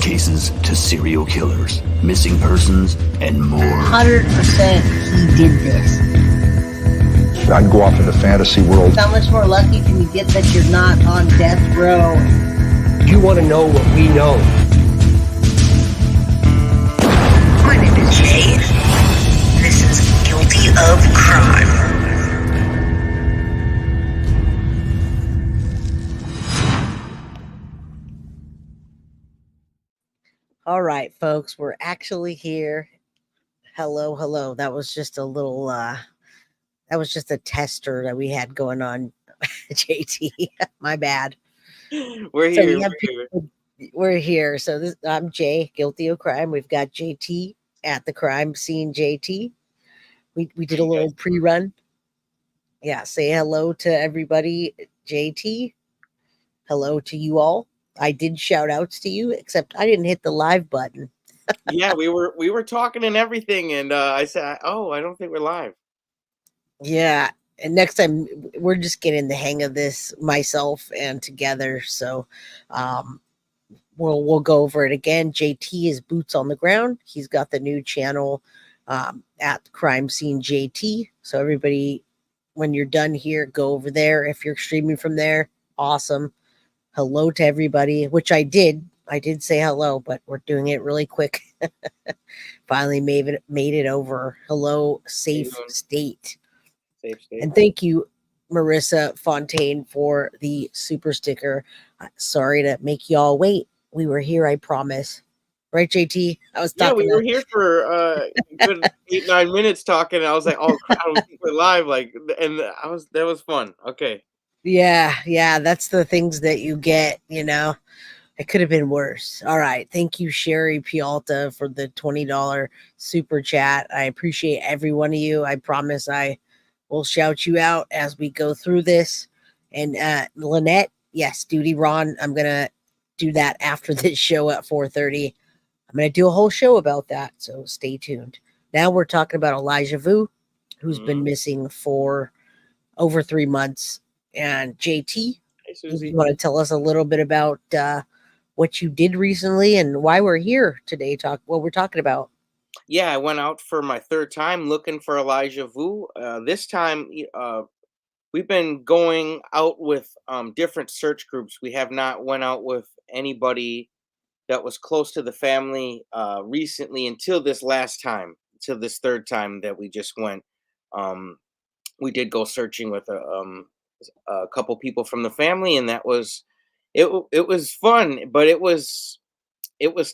cases to serial killers, missing persons, and more. 100% he did this. I'd go off into fantasy world. How much more lucky can you get that you're not on death row? You want to know what we know. My name is Jay. This is Guilty of Crime. All right, folks, we're actually here. Hello, hello. That was just a little, that was just a tester that we had going on, JT. My bad. We're So here. we're here. So I'm Jay, Guilty of Crime. We've got JT at the crime scene. JT, we did a little pre-run. Yeah, say hello to everybody, JT. Hello to you all. I did shout outs to you, except I didn't hit the live button. Yeah, we were talking and everything, and I said, "Oh, I don't think we're live." Yeah, and next time we're just getting the hang of this myself and together. So, we'll go over it again. JT is boots on the ground. He's got the new channel at Crime Scene JT. So everybody, when you're done here, go over there. If you're streaming from there, awesome. Hello to everybody, which I did. I did say hello, but we're doing it really quick. Finally made it over. Hello, safe state. Safe state. And thank you, Marissa Fontaine, for the super sticker. Sorry to make y'all wait. We were here, I promise. Right, JT? I was talking. Yeah, we were here for a good 8-9 minutes talking. And I was like, "Oh crap, I don't think we're live!" Like, and that was fun. Okay. Yeah, that's the things that you get, you know. It could have been worse. All right. Thank you, Sherry Pialta, for the $20 super chat. I appreciate every one of you. I promise I will shout you out as we go through this. And Lynette, yes, Duty Ron, I'm going to do that after this show at 4:30. I'm going to do a whole show about that, so stay tuned. Now we're talking about Elijah Vue, who's been missing for over 3 months. And JT, you want to tell us a little bit about what you did recently and why we're here today, what we're talking about? Yeah, I went out for my third time looking for Elijah Vue. This time, we've been going out with different search groups. We have not went out with anybody that was close to the family recently until this third time that we just went. We did go searching with a couple people from the family, and that was it was fun, but it was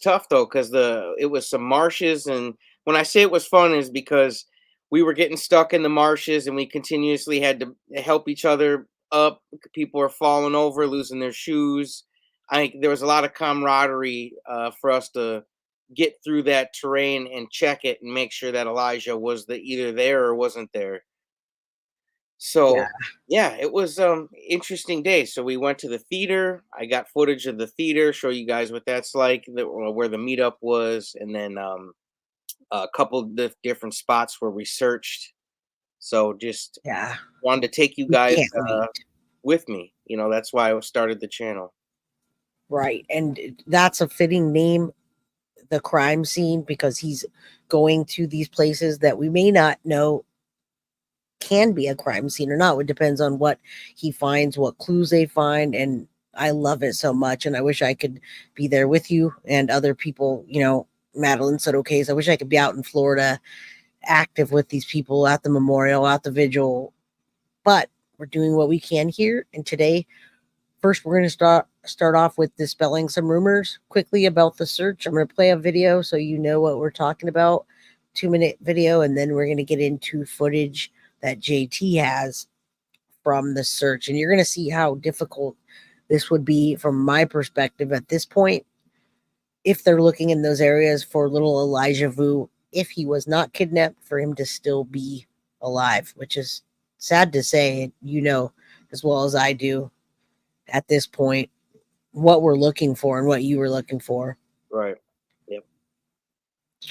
tough though, because it was some marshes. And when I say it was fun is because we were getting stuck in the marshes and we continuously had to help each other up. People were falling over, losing their shoes. I think there was a lot of camaraderie for us to get through that terrain and check it and make sure that Elijah was either there or wasn't there. So yeah, it was interesting day. So we went to the theater. I got footage of the theater, show you guys what that's like, where the meetup was, and then a couple of the different spots where we searched. So just wanted to take you guys with me. You know, that's why I started the channel. Right, and that's a fitting name, the crime scene, because he's going to these places that we may not know can be a crime scene or not. It depends on what he finds, what clues they find, and I love it so much. And I wish I could be there with you and other people. You know, Madeline said, "Okay, so I wish I could be out in Florida, active with these people at the memorial, at the vigil." But we're doing what we can here. And today, first, we're going to start off with dispelling some rumors quickly about the search. I'm going to play a video so you know what we're talking about, 2-minute video, and then we're going to get into footage that JT has from the search. And you're going to see how difficult this would be from my perspective at this point, if they're looking in those areas for little Elijah Vue, if he was not kidnapped, for him to still be alive, which is sad to say, you know, as well as I do at this point, what we're looking for and what you were looking for. Right. Yep.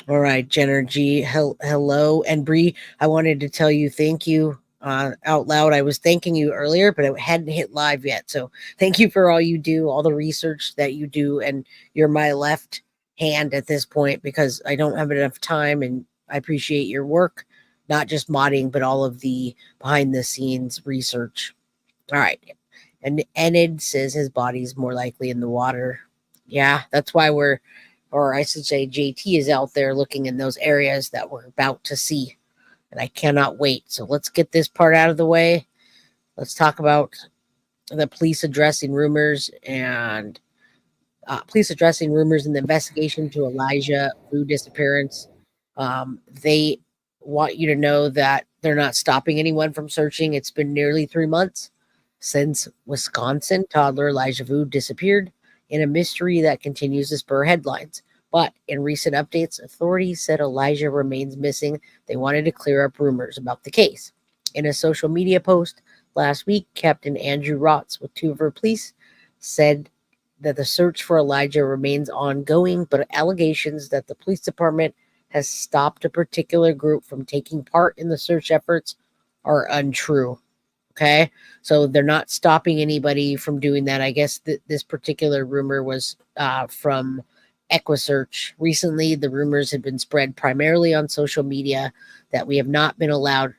All right, Jenner G. Hello. And Bree, I wanted to tell you thank you out loud. I was thanking you earlier, but I hadn't hit live yet. So thank you for all you do, all the research that you do. And you're my left hand at this point because I don't have enough time, and I appreciate your work, not just modding, but all of the behind the scenes research. All right. And Enid says his body's more likely in the water. Yeah, that's why or I should say JT is out there looking in those areas that we're about to see. And I cannot wait. So let's get this part out of the way. Let's talk about the police addressing rumors and in the investigation to Elijah Vue disappearance. They want you to know that they're not stopping anyone from searching. It's been nearly 3 months since Wisconsin toddler Elijah Vue disappeared, in a mystery that continues to spur headlines. But in recent updates, authorities said Elijah remains missing. They wanted to clear up rumors about the case. In a social media post last week, Captain Andrew Rotz with 2 of her police said that the search for Elijah remains ongoing, but allegations that the police department has stopped a particular group from taking part in the search efforts are untrue. Okay, so they're not stopping anybody from doing that. I guess this particular rumor was from EquiSearch. Recently, the rumors had been spread primarily on social media that we have not been allowed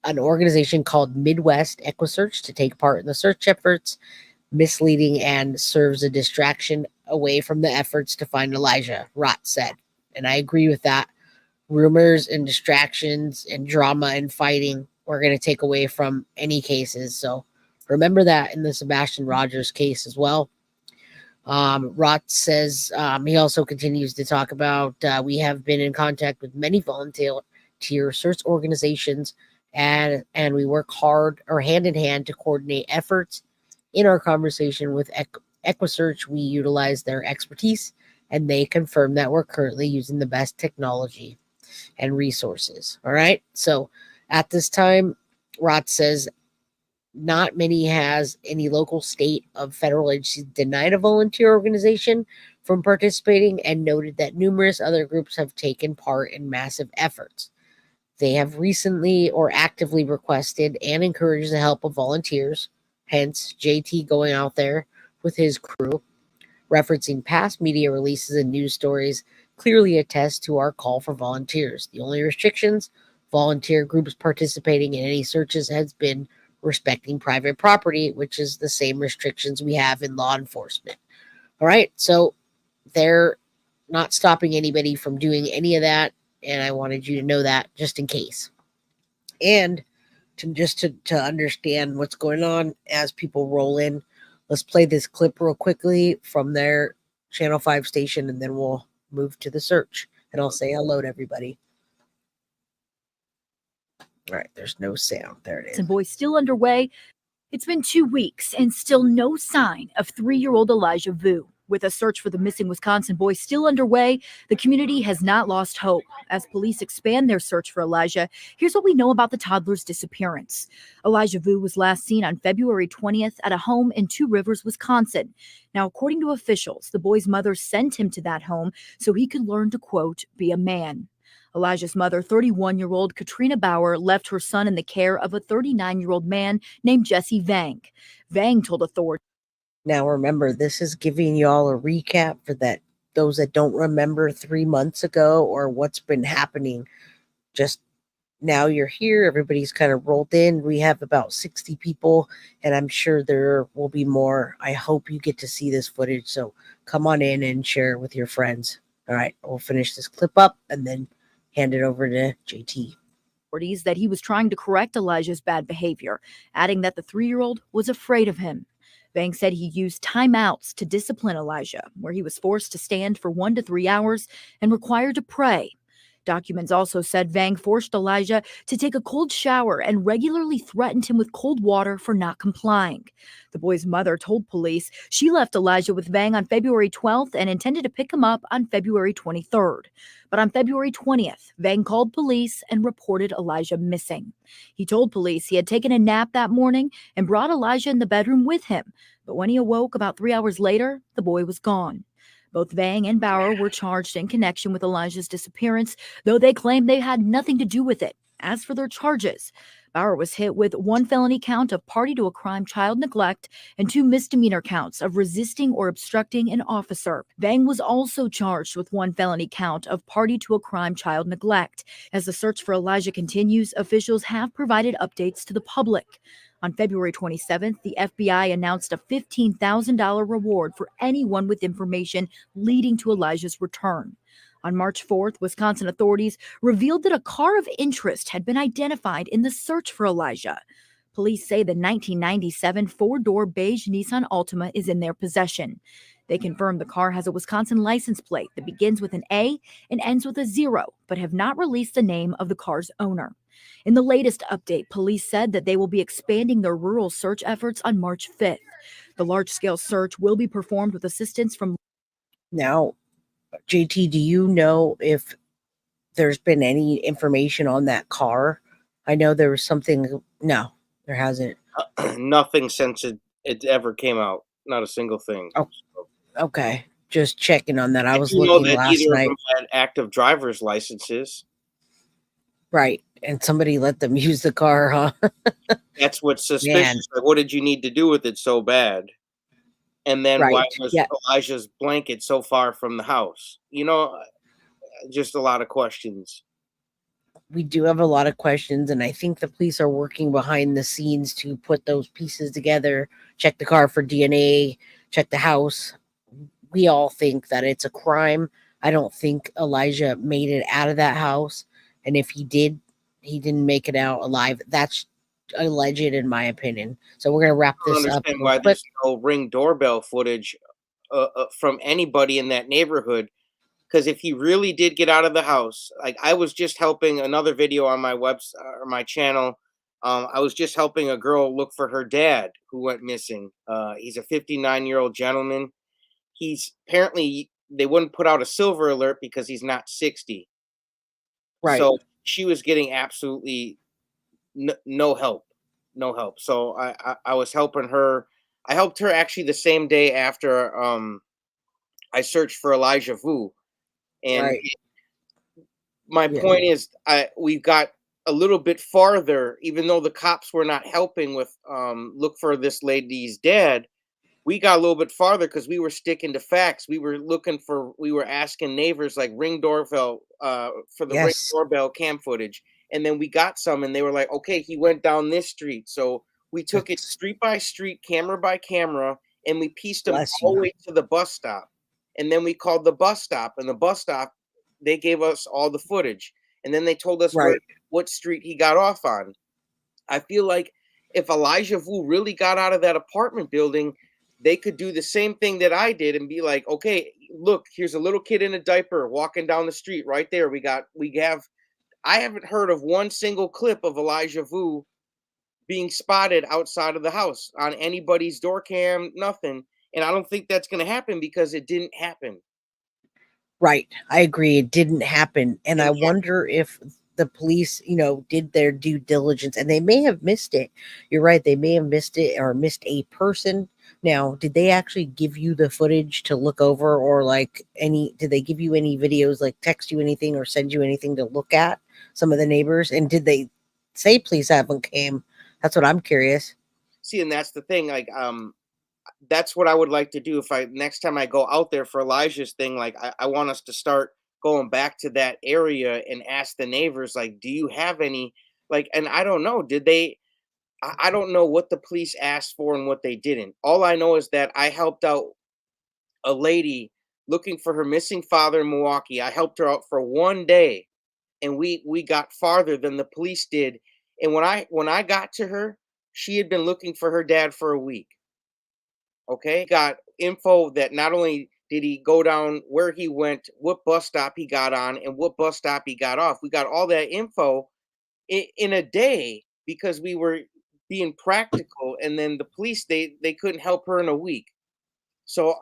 an organization called Midwest EquiSearch to take part in the search efforts, misleading and serves a distraction away from the efforts to find Elijah, Rott said. And I agree with that. Rumors and distractions and drama and fighting we're going to take away from any cases. So remember that in the Sebastian Rogers case as well. Rott says he also continues to talk about we have been in contact with many volunteer search organizations, and we work hard or hand in hand to coordinate efforts. In our conversation with EquiSearch, we utilize their expertise, and they confirm that we're currently using the best technology and resources. All right. So at this time, Rott says not many has any local, state, of federal agencies denied a volunteer organization from participating, and noted that numerous other groups have taken part in massive efforts. They have recently or actively requested and encouraged the help of volunteers, hence JT going out there with his crew, referencing past media releases and news stories clearly attest to our call for volunteers. The only restrictions volunteer groups participating in any searches has been respecting private property, which is the same restrictions we have in law enforcement. All right, so they're not stopping anybody from doing any of that, and I wanted you to know that just in case. And to understand what's going on as people roll in, let's play this clip real quickly from their Channel 5 station, and then we'll move to the search, and I'll say hello to everybody. All right, there's no sound. There it is. And boys still underway. It's been 2 weeks and still no sign of 3-year-old Elijah Vue. With a search for the missing Wisconsin boy still underway, the community has not lost hope. As police expand their search for Elijah, here's what we know about the toddler's disappearance. Elijah Vue was last seen on February 20th at a home in Two Rivers, Wisconsin. Now, according to officials, the boy's mother sent him to that home so he could learn to, quote, be a man. Elijah's mother, 31-year-old Katrina Bauer, left her son in the care of a 39-year-old man named Jesse Vang. Vang told authorities. Now, remember, this is giving y'all a recap for those that don't remember 3 months ago or what's been happening. Just now you're here. Everybody's kind of rolled in. We have about 60 people, and I'm sure there will be more. I hope you get to see this footage. So come on in and share it with your friends. All right, we'll finish this clip up and then hand it over to JT. That he was trying to correct Elijah's bad behavior, adding that the 3-year-old was afraid of him. Vang said he used timeouts to discipline Elijah, where he was forced to stand for 1 to 3 hours and required to pray. Documents also said Vang forced Elijah to take a cold shower and regularly threatened him with cold water for not complying. The boy's mother told police she left Elijah with Vang on February 12th and intended to pick him up on February 23rd. But on February 20th, Vang called police and reported Elijah missing. He told police he had taken a nap that morning and brought Elijah in the bedroom with him. But when he awoke about 3 hours later, the boy was gone. Both Vang and Bauer were charged in connection with Elijah's disappearance, though they claimed they had nothing to do with it. As for their charges, Bauer was hit with 1 felony count of party to a crime child neglect and 2 misdemeanor counts of resisting or obstructing an officer. Vang was also charged with 1 felony count of party to a crime child neglect. As the search for Elijah continues, officials have provided updates to the public. On February 27th, the FBI announced a $15,000 reward for anyone with information leading to Elijah's return. On March 4th, Wisconsin authorities revealed that a car of interest had been identified in the search for Elijah. Police say the 1997 four-door beige Nissan Altima is in their possession. They confirmed the car has a Wisconsin license plate that begins with an A and ends with a 0, but have not released the name of the car's owner. In the latest update, police said that they will be expanding their rural search efforts on March 5th. The large-scale search will be performed with assistance from... Now, JT, do you know if there's been any information on that car? I know there was something. No, there hasn't. Nothing since it ever came out. Not a single thing. Oh, okay. Just checking on that. I was You know looking that last neither of night. them had active driver's licenses. Right. And somebody let them use the car, huh? That's what's suspicious. Man. Like, what did you need to do with it so bad? And then why Right. was Yeah. Elijah's blanket so far from the house? You know, just a lot of questions. We do have a lot of questions, and I think the police are working behind the scenes to put those pieces together, check the car for DNA, check the house. We all think that it's a crime. I don't think Elijah made it out of that house. And if he did, he didn't make it out alive. That's alleged, in my opinion. So we're going to wrap I don't this up understand real why quick. there's no Ring doorbell footage from anybody in that neighborhood. Because if he really did get out of the house, like I was just helping another video on my website or my channel. I was just helping a girl look for her dad who went missing. He's a 59-year-old gentleman. He's apparently, they wouldn't put out a silver alert because he's not 60. Right. So she was getting absolutely no help, no help. So I was helping her. I helped her actually the same day after I searched for Elijah Vue. And Right. my Yeah. point is, we got a little bit farther, even though the cops were not helping with look for this lady's dad. We got a little bit farther because we were sticking to facts. We were asking neighbors like Ring doorbell for the Ring Yes. doorbell cam footage, and then we got some, and they were like, okay, he went down this street. So we took it street by street, camera by camera, and we pieced them Bless all the you. way to the bus stop. And then we called the bus stop, and the bus stop, they gave us all the footage, and then they told us Right. what street he got off on. I feel like if Elijah Vue really got out of that apartment building, they could do the same thing that I did and be like, okay, look, here's a little kid in a diaper walking down the street right there. I haven't heard of one single clip of Elijah Vue being spotted outside of the house on anybody's door cam, nothing. And I don't think that's going to happen because it didn't happen. Right. I agree. It didn't happen. And I And wonder if the police, did their due diligence, and they may have missed it. You're right. They may have missed it or missed a person. Now, did they actually give you the footage to look over, or did they give you any videos, like text you anything or send you anything to look at, some of the neighbors? And did they say police haven't came? That's what I'm curious. see, and that's the thing. Like, that's what I would like to do if next time I go out there for Elijah's thing. Like, I want us to start going back to that area and ask the neighbors, like, do you have any, like, and I don't know, I don't know what the police asked for and what they didn't. All I know is that I helped out a lady looking for her missing father in Milwaukee. I helped her out for one day, and we got farther than the police did. And when I got to her, she had been looking for her dad for a week. Okay, got info that not only did he go down, where he went, what bus stop he got on, and what bus stop he got off. We got all that info in a day because we were being practical, and then the police, they couldn't help her in a week. So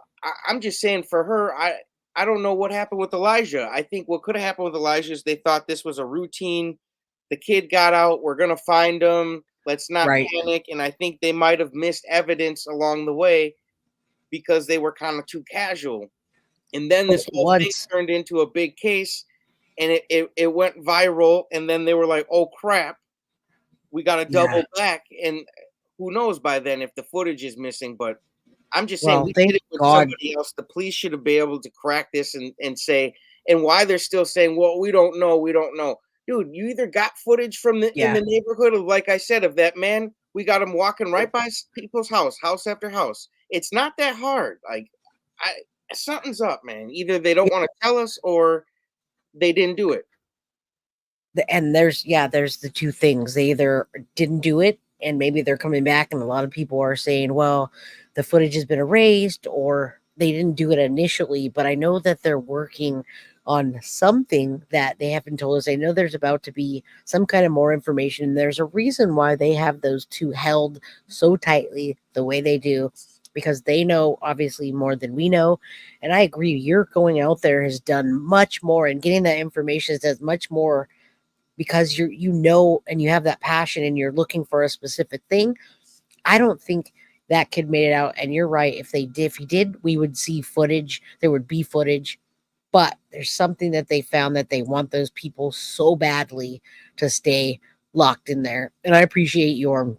I'm just saying, for her, I don't know what happened with Elijah. I think what could have happened with Elijah is they thought this was a routine. The kid got out. We're gonna find him. Let's not Right. panic. And I think they might have missed evidence along the way because they were kind of too casual. And then this whole thing Once. turned into a big case, and it went viral. And then they were like, "Oh crap, we got to Yeah. double back, and who knows by then if the footage is missing. But I'm just saying, Well, we thank did it with God. somebody else. The police should have been able to crack this and say, and why they're still saying, well, we don't know, we don't know. Dude, you either got footage from in Yeah. the neighborhood of, like I said, of that man. We got him walking right by people's house after house. It's not that hard. Like, something's up, man. Either they don't want to tell us or they didn't do it. And there's the two things. They either didn't do it and maybe they're coming back, and a lot of people are saying, well, the footage has been erased, or they didn't do it initially. But I know that they're working on something that they haven't told us. I know there's about to be some kind of more information. There's a reason why they have those two held so tightly the way they do, because they know obviously more than we know. And I agree, your going out there has done much more, and getting that information does much more, because you know, and you have that passion and you're looking for a specific thing. I don't think that kid made it out. And you're right. If he did, we would see footage. There would be footage. But there's something that they found that they want those people so badly to stay locked in there. And I appreciate your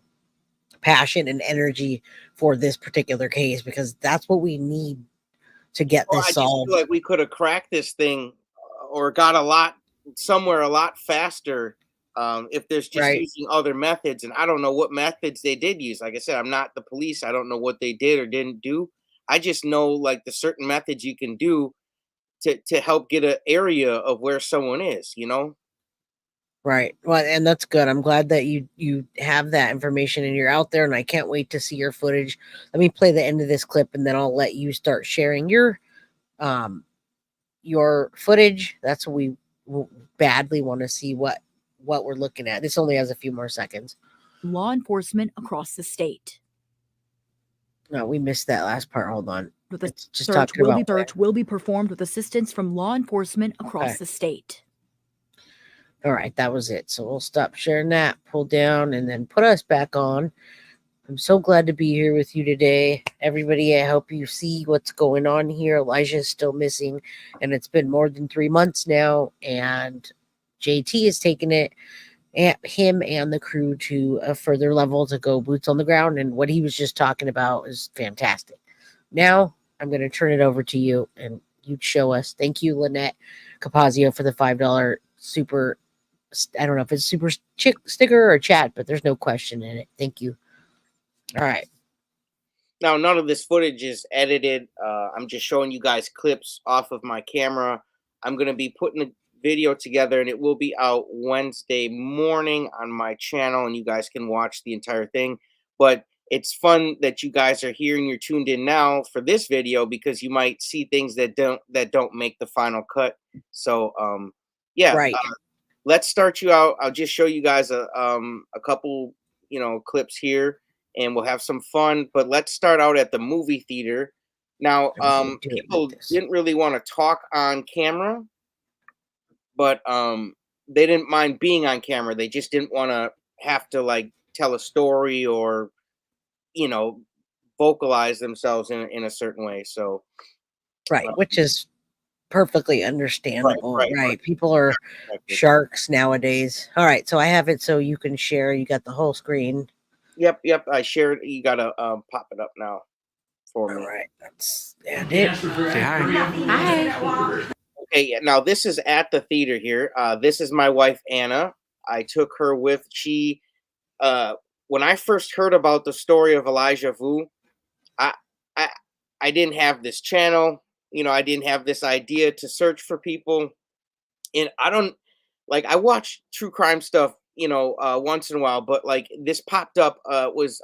passion and energy for this particular case, because that's what we need to get Well, this I just solved. feel like we could have cracked this thing or got a lot faster if there's just Right. using other methods. And I don't know what methods they did use. Like I said, I'm not the police. I don't know what they did or didn't do. I just know like the certain methods you can do to help get an area of where someone is, you know? Right. Well, and that's good. I'm glad that you have that information and you're out there, and I can't wait to see your footage. Let me play the end of this clip, and then I'll let you start sharing your footage. That's what we badly want to see, what we're looking at. This only has a few more seconds. Law enforcement across the state. No, we missed that last part. Hold on. With a It's just search talking about will be performed with assistance from law enforcement across Okay. the state. All right, that was it. So we'll stop sharing that, pull down, and then put us back on. I'm so glad to be here with you today. Everybody, I hope you see what's going on here. Elijah is still missing, and it's been more than 3 months now, and JT has taken it, him and the crew, to a further level to go boots on the ground, and what he was just talking about is fantastic. Now, I'm going to turn it over to you, and you'd show us. Thank you, Lynette Capazio, for the $5 super, I don't know if it's super chick sticker or chat, but there's no question in it. Thank you. All right. Now, none of this footage is edited. I'm just showing you guys clips off of my camera. I'm going to be putting a video together, and it will be out Wednesday morning on my channel, and you guys can watch the entire thing. But it's fun that you guys are here and you're tuned in now for this video, because you might see things that don't make the final cut. So, yeah. Right. Let's start you out. I'll just show you guys a couple, clips here, and we'll have some fun. But let's start out at the movie theater. Now, I'm gonna do it people like this. didn't really want to talk on camera, but they didn't mind being on camera. They just didn't want to have to like tell a story or, vocalize themselves in a certain way. So, Right, which is perfectly understandable. Right. People are exactly. sharks nowadays. All right, so I have it so you can share. You got the whole screen. Yep. I shared. You gotta pop it up now for me. All right, that's it. Hi. Okay, yeah, now this is at the theater here. This is my wife Anna. I took her with. She, when I first heard about the story of Elijah Vue, I, I, I didn't have this channel. I didn't have this idea to search for people, and I don't like. I watch true crime stuff, once in a while, but like this popped up. Was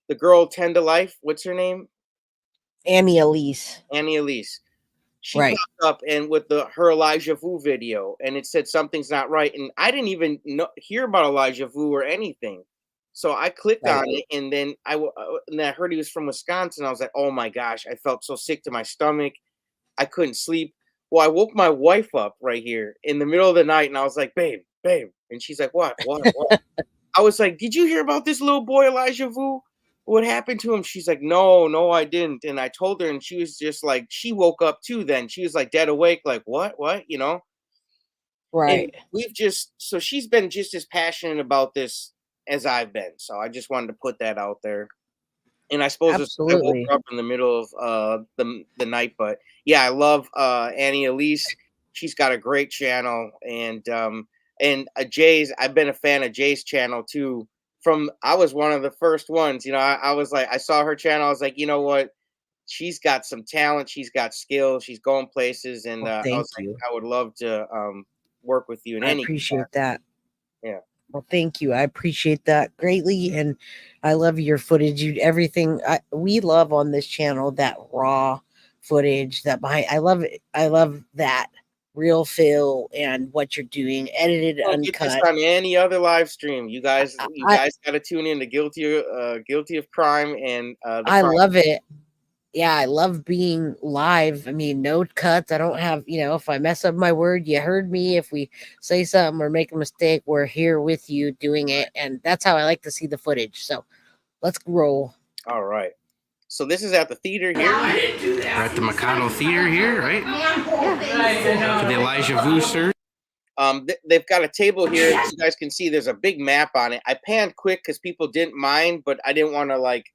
the girl 10 to life? What's her name? Annie Elise. Annie Elise. She Right. popped up and with her Elijah Vue video, and it said something's not right, and I didn't even hear about Elijah Vue or anything. So I clicked Right. on it, and then and I heard he was from Wisconsin. I was like, oh my gosh, I felt so sick to my stomach. I couldn't sleep. Well, I woke my wife up right here in the middle of the night, and I was like, babe, and she's like, what? I was like, did you hear about this little boy Elijah Vue? What happened to him? She's like, no, I didn't. And I told her, and she was just like, she woke up too. Then she was like dead awake, like what, Right. And so she's been just as passionate about this as I've been. So I just wanted to put that out there. And I suppose I woke Absolutely. her up in the middle of the night, but yeah, I love Annie Elise. She's got a great channel, and Jay's. I've been a fan of Jay's channel too. From I was one of the first ones. I was like, I saw her channel. I was like, you know what? She's got some talent. She's got skill. She's going places, and Well, I was thank like, you. I would love to work with you in I any appreciate capacity. that. Yeah. Well, thank you. I appreciate that greatly, and I love your footage. You everything we love on this channel, that raw footage, that behind. I love it. I love that real feel and what you're doing, edited, Don't get this uncut. on any other live stream. I You I, guys got to tune in to Guilty of Crime and the I crime. love it. Yeah, I love being live. I mean, no cuts. I don't have, if I mess up my word, you heard me. If we say something or make a mistake, we're here with you doing it. And that's how I like to see the footage. So let's roll. All right. So this is at the theater here. We're at the Mikado Theater here, right? For the Elijah Vue search. They've got a table here. As you guys can see, there's a big map on it. I panned quick because people didn't mind, but I didn't want to like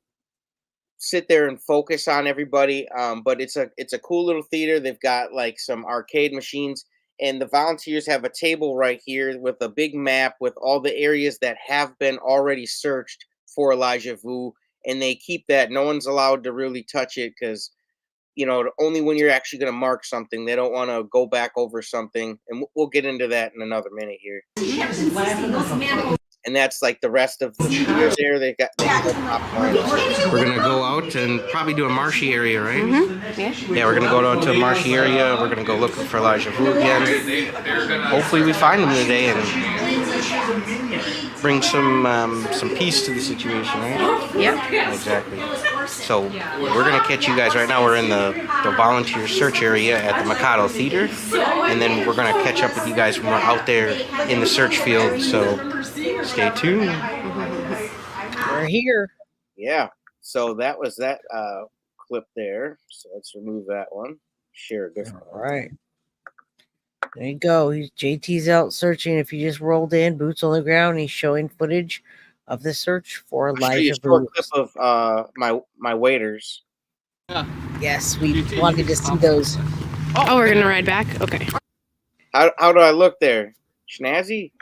sit there and focus on everybody. But it's a cool little theater. They've got like some arcade machines, and the volunteers have a table right here with a big map with all the areas that have been already searched for Elijah Vu, and they keep that. No one's allowed to really touch it because only when you're actually going to mark something. They don't want to go back over something, and we'll get into that in another minute here. And that's like the rest of the theater there. They got popcorn. We're gonna go out and probably do a marshy area, right? Yeah, we're gonna go down to a marshy area. We're gonna go looking for Elijah Vue again. Hopefully, we find him today and bring some peace to the situation, right? Yep. Exactly. So we're gonna catch you guys right now. We're in the volunteer search area at the Mikado Theater, and then we're gonna catch up with you guys when we're out there in the search field. So stay tuned. We're here. Yeah. So that was that clip there. So let's remove that one. Share a different All one. right. There you go. JT's out searching. If you just rolled in, boots on the ground, he's showing footage of the search for I'll show you a Elijah short Vue. clip of my waiters. Yes, we wanted to see those. Oh, we're gonna ride back. Okay. How do I look there? Snazzy?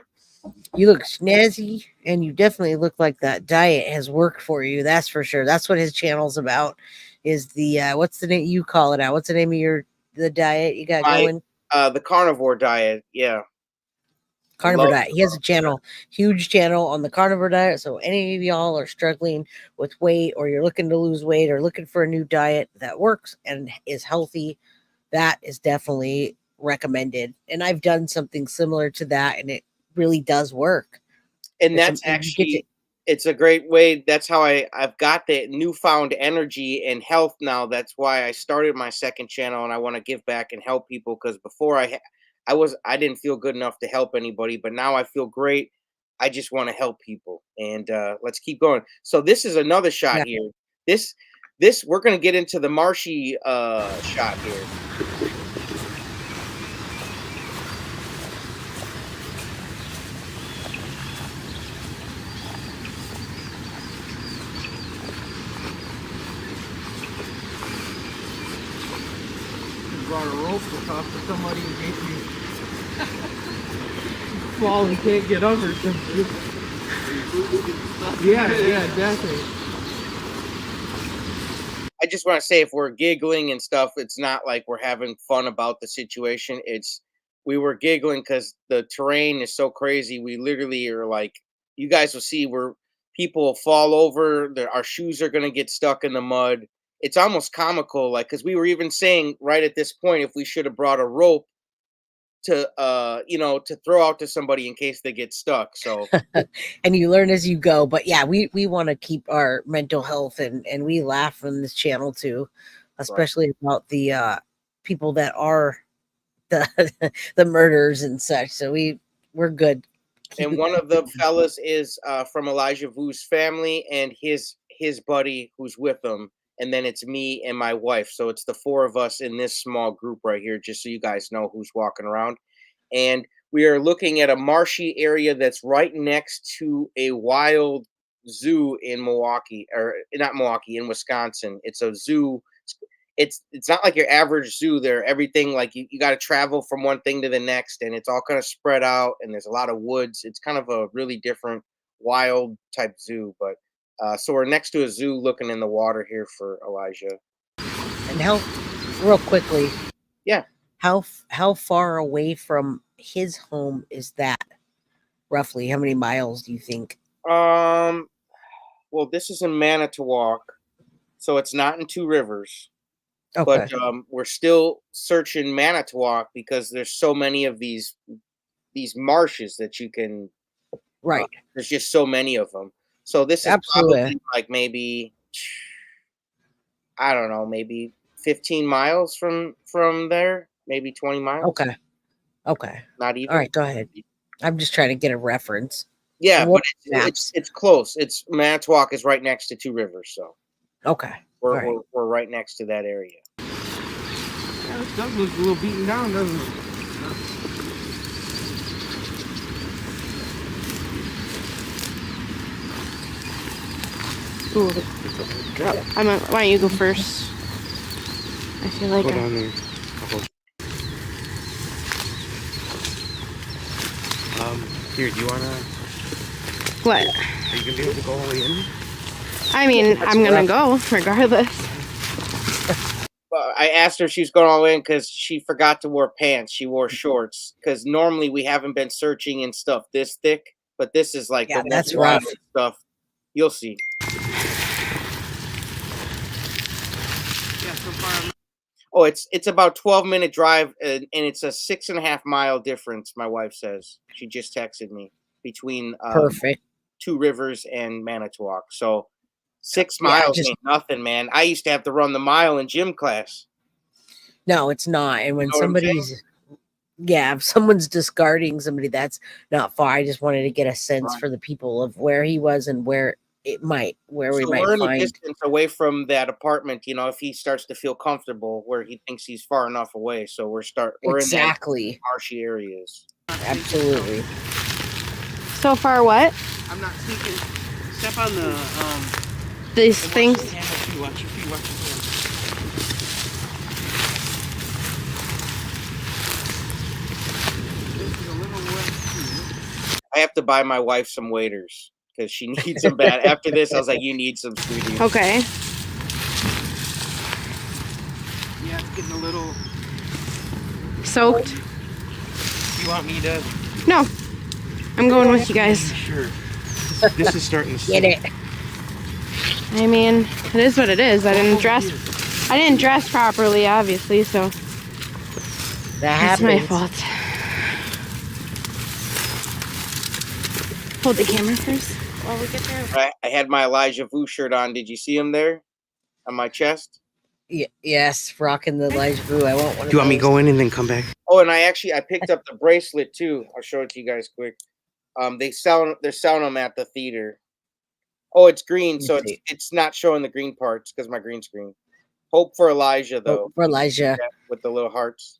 You look snazzy, and you definitely look like that diet has worked for you. That's for sure. That's what his channel's about. Is the what's the name you call it out? What's the name of the diet you got going? The carnivore diet. Yeah. Carnivore diet. He has a channel, huge channel on the carnivore diet. So any of y'all are struggling with weight, or you're looking to lose weight, or looking for a new diet that works and is healthy, that is definitely recommended. And I've done something similar to that, and it really does work. And that's actually it's a great way. That's how I've got the newfound energy and health now. That's why I started my second channel, and I want to give back and help people, because before I didn't feel good enough to help anybody, but now I feel great. I just want to help people, and let's keep going. So this is another shot here. This we're gonna get into the marshy shot here. Brought a rope to talk to somebody in case you fall and can't get over something. Yeah, exactly. I just want to say, if we're giggling and stuff, it's not like we're having fun about the situation. We were giggling because the terrain is so crazy. We literally are like, you guys will see where people will fall over. Our shoes are going to get stuck in the mud. It's almost comical, like, because we were even saying right at this point if we should have brought a rope to to throw out to somebody in case they get stuck. So and you learn as you go. But yeah, we want to keep our mental health, and we laugh on this channel too, especially about the people that are the the murders and such. So we're good. And one of the fellas is from Elijah Vue's family, and his buddy who's with him. And then it's me and my wife. So it's the four of us in this small group right here, just so you guys know who's walking around. And We are looking at a marshy area that's right next to a wild zoo in Milwaukee, or not Milwaukee, in Wisconsin. It's a zoo. It's not like your average zoo there. Everything like you got to travel from one thing to the next, and it's all kind of spread out, and there's a lot of woods. It's kind of a really different wild type zoo. But so we're next to a zoo looking in the water here for Elijah. And how, real quickly, Yeah. how far away from his home is that? Roughly, how many miles do you think? Well, this is in Manitowoc, so it's not in Two Rivers. Okay. But we're still searching Manitowoc because there's so many of these marshes that you can. Right. There's just so many of them. So this is Absolutely. probably like maybe, I don't know, maybe 15 miles from there, maybe 20 miles. Okay. Not even. All right, go ahead. I'm just trying to get a reference. Yeah, What but it's close. It's Manitowoc is right next to Two Rivers, so Okay. we're right next to that area. Yeah, this duck looks a little beaten down, doesn't it? Ooh. Why don't you go first? I feel like Go down there. Here, do you wanna? What? Are you gonna be able to go all the way in? I mean, I'm gonna go regardless. I asked her if she was going all in because she forgot to wear pants. She wore shorts because normally we haven't been searching in stuff this thick, but this is like Yeah, the that's most wild rough. stuff. You'll see. Yeah, so far. Oh, it's about 12-minute drive, and it's a 6.5 mile difference. My wife says she just texted me between Perfect. Two Rivers and Manitowoc. So 6 Yeah, miles just- ain't nothing, man. I used to have to run the mile in gym class. No, it's not. And when know what I'm saying? somebody's if someone's discarding somebody, that's not far. I just wanted to get a sense Right. for the people of where he was and where we So might we're in a find. distance away from that apartment, if he starts to feel comfortable where he thinks he's far enough away. So we're in Exactly. that marshy areas. Absolutely. So far, what? I'm not sneaking. Step on the These things. Watch your feet. Watch your feet. Watch your feet. This is a little wet too. I have to buy my wife some waders because she needs them bad. After this, I was like, you need some, sweetie. Okay. Yeah, it's getting a little. Soaked. You want me to? No. I'm going with you guys. Sure. This is starting to Get it. I mean, it is what it is. I didn't dress properly, obviously, so That that's my happens. fault. Hold the camera first while we get there. I had my Elijah Vue shirt on. Did you see him there on my chest? Yes, rocking the Elijah Vue. I want one. Do you want me to go in and then come back? Oh, and I picked up the bracelet too. I'll show it to you guys quick. They're selling them at the theater. Oh, it's green, so it's not showing the green parts because my green screen. Hope for Elijah though. For Elijah, with the little hearts.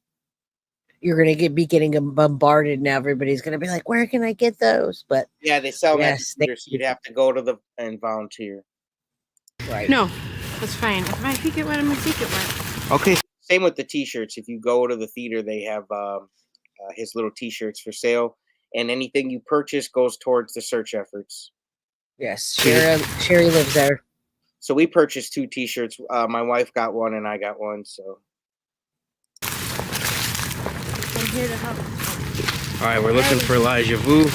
you're gonna be getting bombarded now. Everybody's gonna be like, "Where can I get those?" But Yeah, they sell them at Yes, the theater, so you'd have to go to and volunteer. right. No, that's fine. If my feet get wet, my feet get wet. Okay. Same with the t-shirts. If you go to the theater, they have his little t-shirts for sale, and anything you purchase goes towards the search efforts. Yes, Sherry lives there. So we purchased 2 t-shirts. My wife got one, and I got one. So I'm here to help. All right, we're looking for Elijah Vue.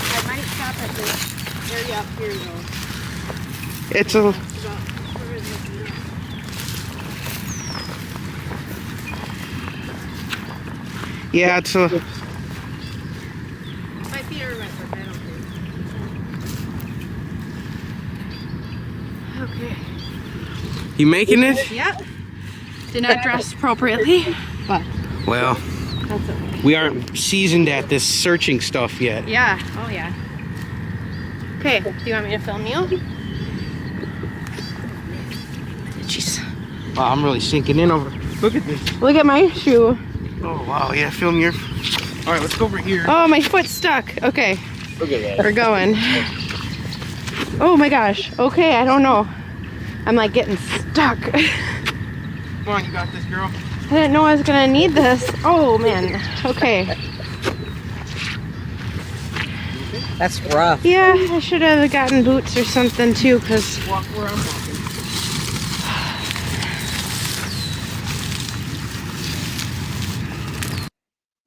I might stop at this area up here, though. It's a. Yeah, it's a. My feet are wet, but I don't care. Okay. You making it? Yep. Did not dress appropriately, but Well, that's okay. we aren't seasoned at this searching stuff yet. Yeah. Oh, yeah. Okay. Do you want me to film you? Wow, I'm really sinking in over. Look at this. Look at my shoe. Oh wow, yeah, film your. All right, let's go over here. Oh, my foot's stuck. Okay, Look at that. we're going. Oh my gosh. Okay, I don't know. I'm like getting stuck. Come on, you got this, girl. I didn't know I was gonna need this. Oh man. Okay. That's rough. Yeah, I should have gotten boots or something too, cause Walk where I'm walking.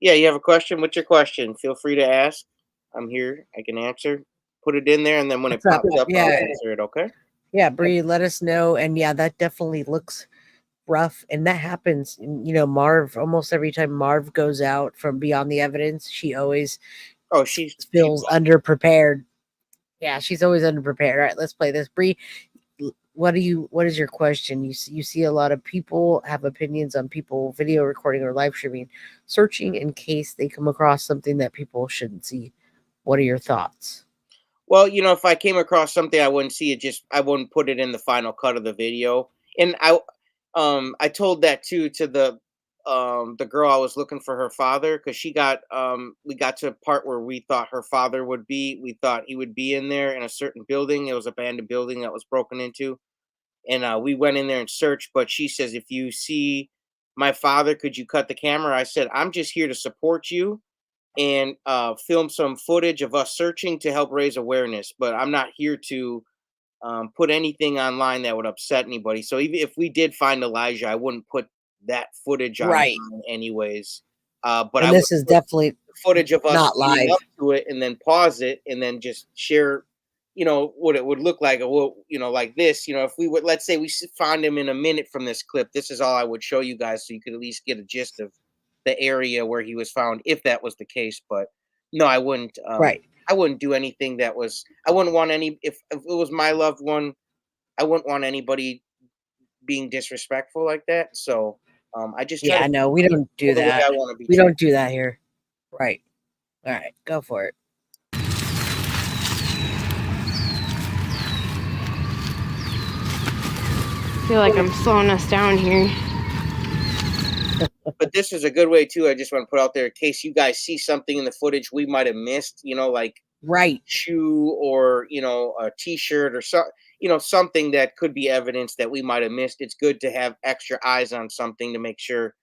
Yeah, you have a question? What's your question? Feel free to ask. I'm here. I can answer. Put it in there, and then when it What's up? pops up, Yeah. I'll answer it. Okay. Yeah, Bree, let us know. And yeah, that definitely looks rough. And that happens. You know, Marv, almost every time Marv goes out from Beyond the Evidence, she always Oh, she feels underprepared. Yeah, she's always underprepared. All right, let's play this. Bree, what is your question? You see a lot of people have opinions on people video recording or live streaming, searching in case they come across something that people shouldn't see. What are your thoughts? Well, you know, if I came across something I wouldn't see it, just I wouldn't put it in the final cut of the video. And I told that too to the girl I was looking for her father, because she got we got to a part where we thought her father would be. We thought he would be in there in a certain building. It was an abandoned building that was broken into, and we went in there and searched. But she says, if you see my father, could you cut the camera? I said, I'm just here to support you and film some footage of us searching to help raise awareness. But I'm not here to put anything online that would upset anybody. So even if we did find Elijah, I wouldn't put that footage on Right. anyways. But And I this would is put definitely footage of us not leading live. up to it, and then pause it, and then just share, you know, what it would look like. Well, you know, like this. You know, if we would, let's say we find him in a minute from this clip, this is all I would show you guys, so you could at least get a gist of the area where he was found, if that was the case. But no, I wouldn't. Right. I wouldn't do anything that was. I wouldn't want any. If it was my loved one, I wouldn't want anybody being disrespectful like that. So I just try Yeah, to no, we don't do the way that. I want to be We treated. don't do that here. Right. All right, go for it. I feel like I'm slowing us down here. But this is a good way too. I just want to put out there in case you guys see something in the footage we might have missed. You know, like Right. shoe or a T-shirt or something that could be evidence that we might have missed. It's good to have extra eyes on something to make sure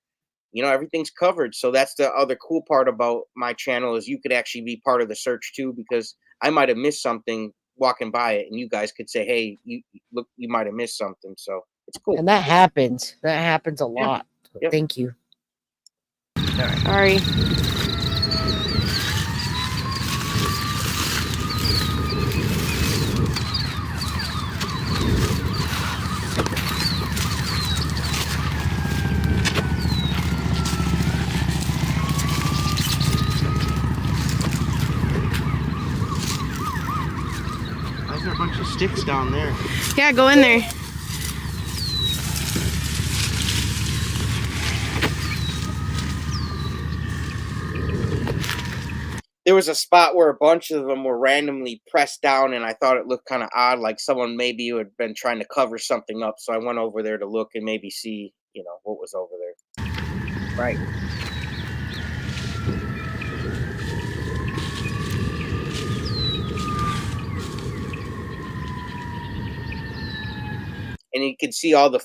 everything's covered. So that's the other cool part about my channel, is you could actually be part of the search too, because I might have missed something walking by it, and you guys could say, hey, you look, you might have missed something. So it's cool. And that happens. That happens a lot. Yep. Thank you. Sorry. Why is there a bunch of sticks down there? Yeah, go in there. There was a spot where a bunch of them were randomly pressed down, and I thought it looked kind of odd, like someone maybe had been trying to cover something up. So I went over there to look and maybe see, what was over there. Right. And you could see all the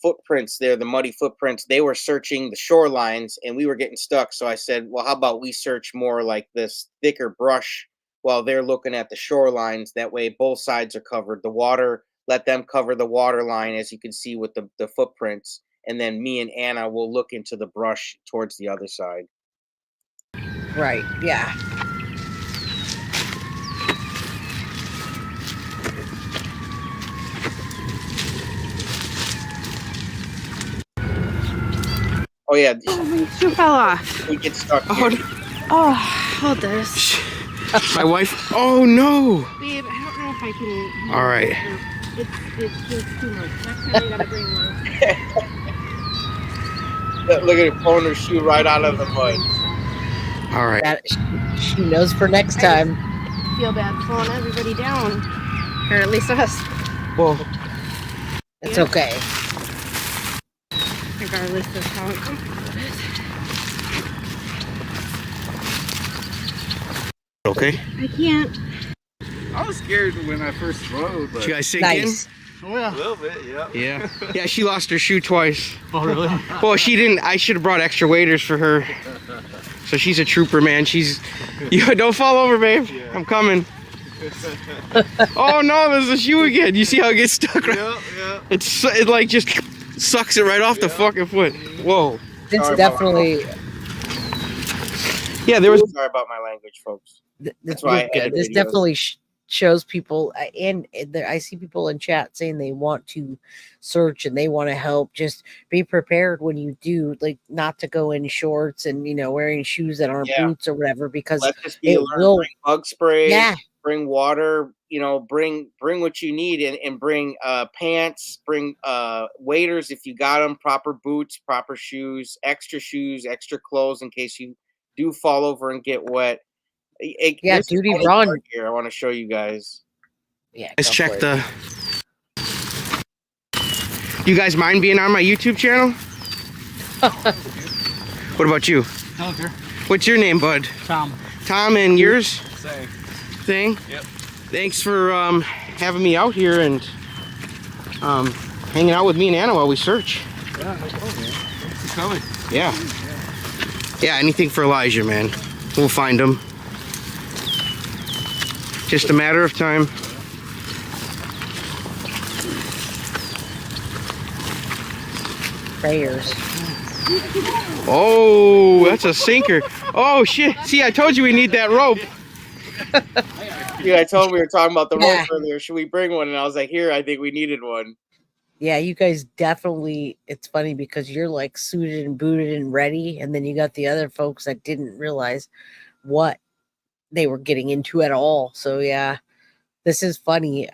footprints there, the muddy footprints. They were searching the shorelines, and we were getting stuck. So I said, well, how about we search more like this thicker brush while they're looking at the shorelines? That way both sides are covered. The water, let them cover the water line, as you can see with the footprints. And then me and Anna will look into the brush towards the other side. Right. Yeah. Oh yeah, Oh, my shoe fell off. we get stuck. Oh, Here. oh, hold this. My wife. Oh no! Babe, I don't know if I can. All right. It's just too much. Next time you gotta bring one. Look at her pulling her shoe right out of the mud. All right. That she knows for next time. Feel bad slowing everybody down, or at least us. Well, It's okay. regardless of how uncomfortable it is. Okay. I can't. I was scared when I first rode, but You guys sink Nice. oh, yeah. A little bit, yeah. in? Yeah. Yeah, she lost her shoe twice. Oh, really? Well, she didn't. I should have brought extra waders for her. So she's a trooper, man. She's. You don't fall over, babe. Yeah. I'm coming. Oh no, there's a shoe again. You see how it gets stuck? Right? Yeah. It like just sucks it right off the fucking foot. Whoa. It's Sorry definitely. Yeah, there was. Sorry about my language, folks. That's why I good. edit This videos. definitely shows people, and I see people in chat saying they want to search and they want to help. Just be prepared when you do, like not to go in shorts and wearing shoes that aren't boots or whatever, because Let's just be it alert. will. Bring bug spray. Yeah. Bring water. Bring what you need, and bring pants. Bring waders if you got them. Proper boots, proper shoes, extra clothes in case you do fall over and get wet. Yeah, Duty Ron. Here, I want to show you guys. Yeah. Let's check the. You guys mind being on my YouTube channel? What about you? Okay. What's your name, bud? Tom. Tom, and yours? Same. Thing? Yep. Thanks for having me out here and hanging out with me and Anna while we search. Yeah, no problem, man. Thanks for coming. Yeah. Yeah, anything for Elijah, man. We'll find him. Just a matter of time. Prayers. Oh, that's a sinker. Oh, shit. See, I told you we need that rope. Yeah, I told him we were talking about the rope earlier. Should we bring one? And I was like, here, I think we needed one. Yeah, you guys definitely, it's funny because you're like suited and booted and ready. And then you got the other folks that didn't realize what they were getting into at all. So yeah, this is funny.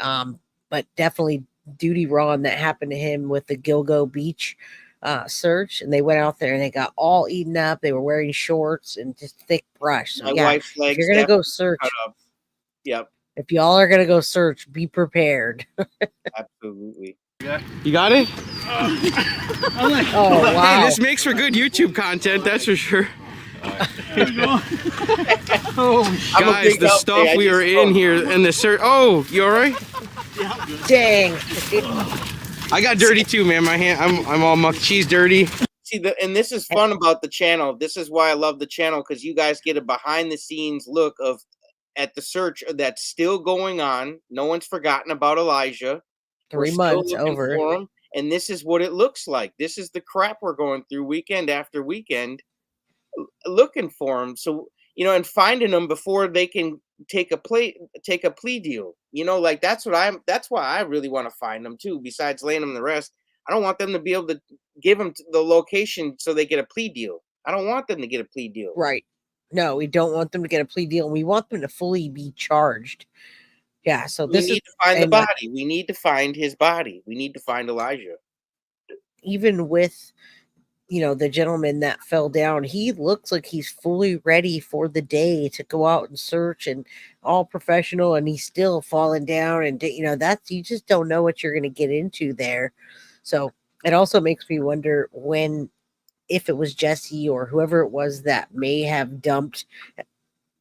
But definitely Duty Ron, that happened to him with the Gilgo Beach search, and they went out there and they got all eaten up. They were wearing shorts and just thick brush. So My yeah, wife's legs if you're gonna go search, cut up. Yep, if y'all are gonna go search, be prepared. absolutely. You got it? Oh wow! Hey, this makes for good YouTube content, that's for sure. Guys, the stuff we are in here and the search. Oh, you all right? Dang! I got dirty too, man. My hand, I'm all muck cheese dirty. See, and this is fun about the channel. This is why I love the channel, because you guys get a behind the scenes look at the search that's still going on. No one's forgotten about Elijah. 3 months over. And this is what it looks like. This is the crap we're going through weekend after weekend, looking for him. So, and finding them before they can take a plea deal. Like that's why I really want to find them too. Besides laying them the rest, I don't want them to be able to give them the location so they get a plea deal. I don't want them to get a plea deal. Right. No, we don't want them to get a plea deal. We want them to fully be charged. Yeah. So We need to find the and, body. We need to find his body. We need to find Elijah. even with the gentleman that fell down, he looks like he's fully ready for the day to go out and search and all professional, and he's still falling down, and that's, you just don't know what you're going to get into there. So it also makes me wonder if it was Jesse or whoever it was that may have dumped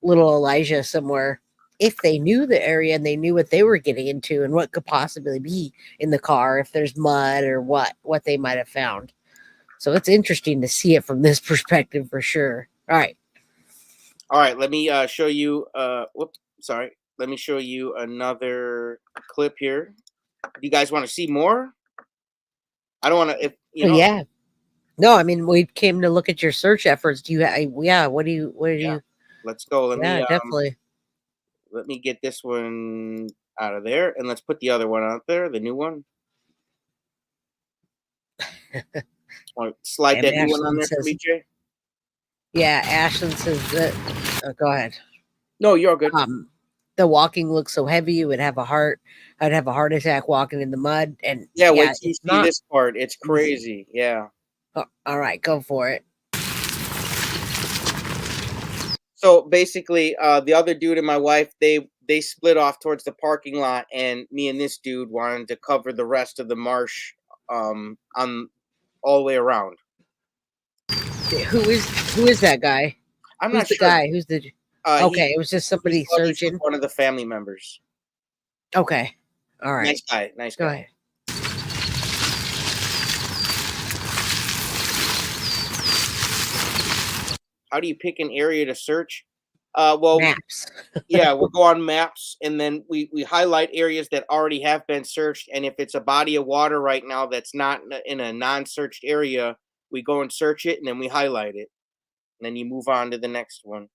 little Elijah somewhere, if they knew the area and they knew what they were getting into and what could possibly be in the car, if there's mud or what they might have found. So it's interesting to see it from this perspective for sure. All right. Let me show you. Let me show you another clip here. You guys want to see more? I don't want to. Yeah. No, I mean, we came to look at your search efforts. Do you? What do you? Let's go. Definitely. Let me get this one out of there, and let's put the other one out there, the new one. Want to slide that new one on there for me, Jay? Yeah, Ashland says that. Go ahead. No, you're good. The walking looks so heavy. I'd have a heart attack walking in the mud. And wait till you see this part. It's crazy. Yeah. All right, go for it. So basically, the other dude and my wife, they split off towards the parking lot, and me and this dude wanted to cover the rest of the marsh on all the way around. Who is that guy? I'm Who's not the sure. guy? Who's the? Okay, it was just somebody He's buddies with searching. one of the family members. Okay, all right. Nice guy. Nice Go guy. ahead. How do you pick an area to search? Well, Maps. yeah, we'll go on maps, and then we highlight areas that already have been searched. And if it's a body of water right now that's not in a non-searched area, we go and search it, and then we highlight it, and then you move on to the next one.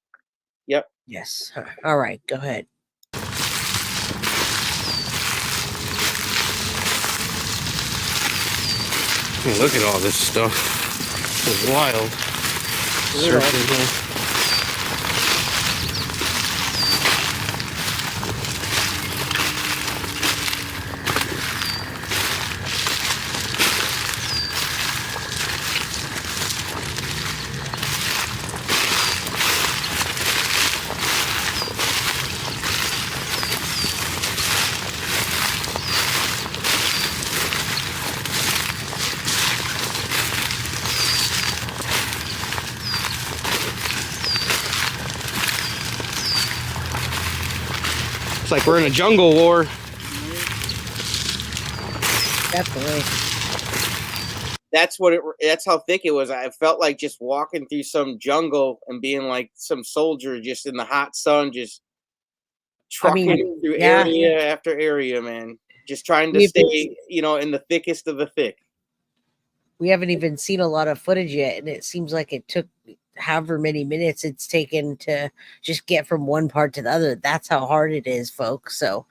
Yep. Yes. All right. Go ahead. Hey, look at all this stuff. It's wild. Searching here. It's like we're in a jungle war. Definitely. That's how thick it was. I felt like just walking through some jungle and being like some soldier just in the hot sun, just trucking through area after area, man. Just trying to stay, in the thickest of the thick. We haven't even seen a lot of footage yet, and it seems like it took however many minutes it's taken to just get from one part to the other. That's how hard it is, folks. So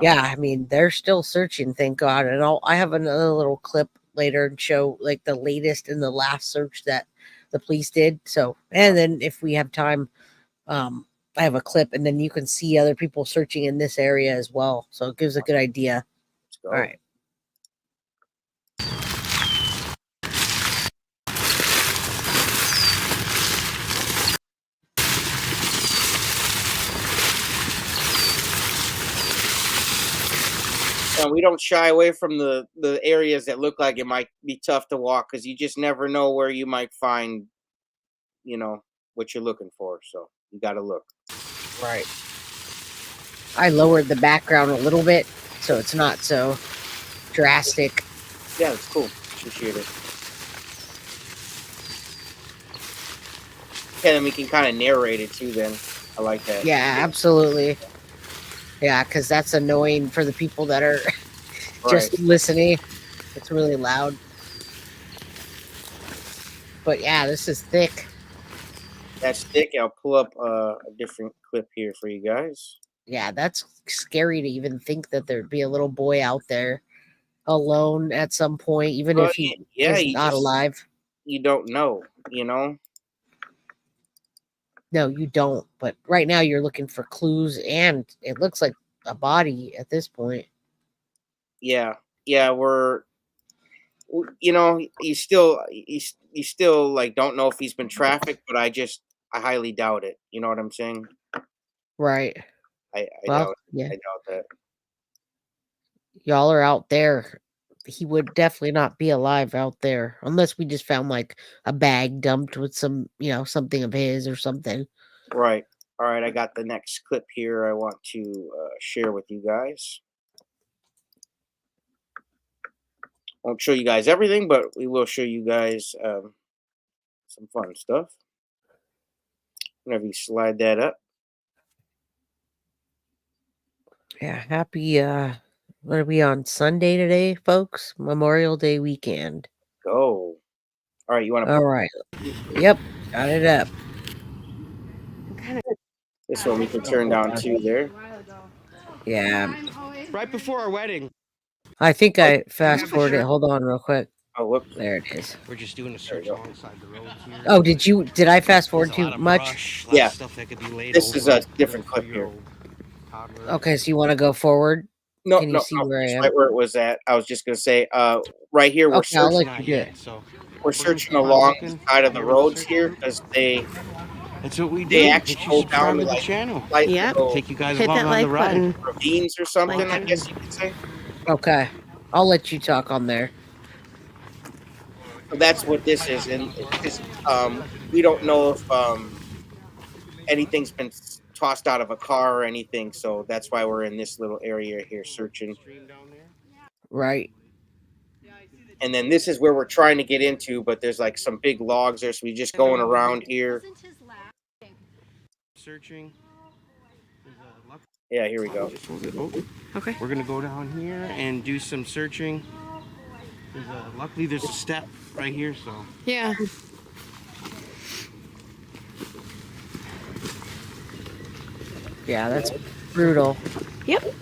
yeah, I mean, they're still searching, thank God. And I have another little clip later and show like the latest and the last search that the police did. So, and then if we have time, I have a clip, and then you can see other people searching in this area as well. So it gives a good idea. All right. We don't shy away from the areas that look like it might be tough to walk, because you just never know where you might find, what you're looking for. So you got to look. Right. I lowered the background a little bit so it's not so drastic. Yeah, it's cool. Appreciate it. Yeah, then we can kind of narrate it too then. I like that. Yeah, absolutely. Yeah, because that's annoying for the people that are just listening. It's really loud. But yeah, this is thick. That's thick. I'll pull up a different clip here for you guys. Yeah, that's scary to even think that there'd be a little boy out there alone at some point, even if he is not alive. You don't know, No, you don't. But right now you're looking for clues, and it looks like a body at this point. Yeah, we're, you still like don't know if he's been trafficked, but I highly doubt it. You know what I'm saying? Right. I doubt that. Y'all are out there. He would definitely not be alive out there unless we just found like a bag dumped with some, something of his or something. Right. All right. I got the next clip here I want to share with you guys. Won't show you guys everything, but we will show you guys some fun stuff. Whenever you slide that up. Yeah, happy what are we on Sunday today, folks? Memorial Day weekend. Go. All right, you want to All right. Yep, got it up. This one we can turn down too there. Yeah. Right before our wedding. I think I fast forwarded. Hold on real quick. Oh, whoops. There it is. We're just doing a search alongside the road here. Oh, did I fast forward too much? Yeah. This is a different clip here. Okay, so you want to go forward? No, Can you see where I am? Right where it was at. I was just gonna say, right here we're searching. I'll let you do it. We're searching along the side of the roads here because that's what we do. They actually go down to the like channel. Yeah. Take you guys Hit along that on like the ride. button. Ravines or something, I guess you could say. Okay, I'll let you talk on there. So that's what this is, and we don't know if anything's been tossed out of a car or anything. So that's why we're in this little area here searching. Right. And then this is where we're trying to get into, but there's like some big logs there, so we just going around here. Searching. Yeah, here we go. Okay. We're gonna go down here and do some searching. Luckily, there's a step right here, so. Yeah. Yeah, that's brutal. Yep.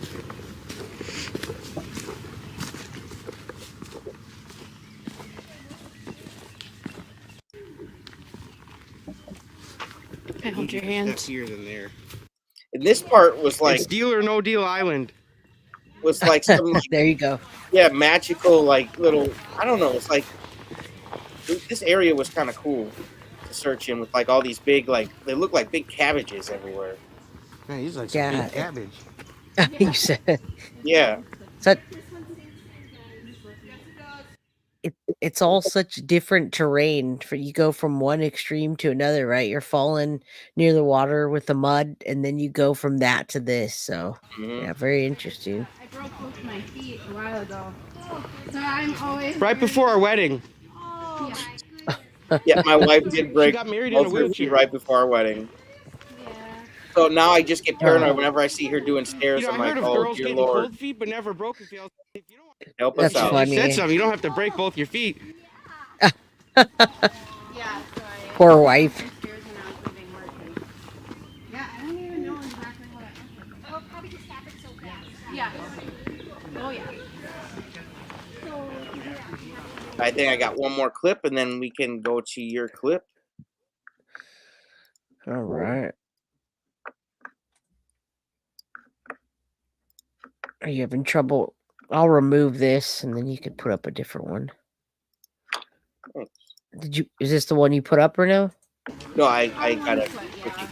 I hold your hand. Here than there. And this part was like It's Deal or No Deal Island. some There you go. yeah, magical, like little, I don't know, it's like this area was kind of cool to search in with like all these big, like they look like big cabbages everywhere. Man, he's like Yeah, big cabbage. You said Yeah, so it's all such different terrain. For you go from one extreme to another, right? You're falling near the water with the mud, and then you go from that to this. So yeah, very interesting. I broke both my feet a while ago. So I'm always Right before our wedding. yeah, my wife did break got married in a both her feet wheelchair. right before our wedding. Yeah. So now I just get paranoid whenever I see her doing stairs. You know, I'm I like, heard of oh girls dear getting Lord, cold feet but never broken feet. If you don't help us That's out. funny. You said something. You don't have to break both your feet. Yeah, so Poor wife. stairs when I was living working. Yeah, I don't even know exactly what I looked like. Oh, probably just happened so fast. Yeah. Oh yeah. I think I got one more clip, and then we can go to your clip. All right. Are you having trouble? I'll remove this, and then you can put up a different one. Is this the one you put up or no? No, I got it.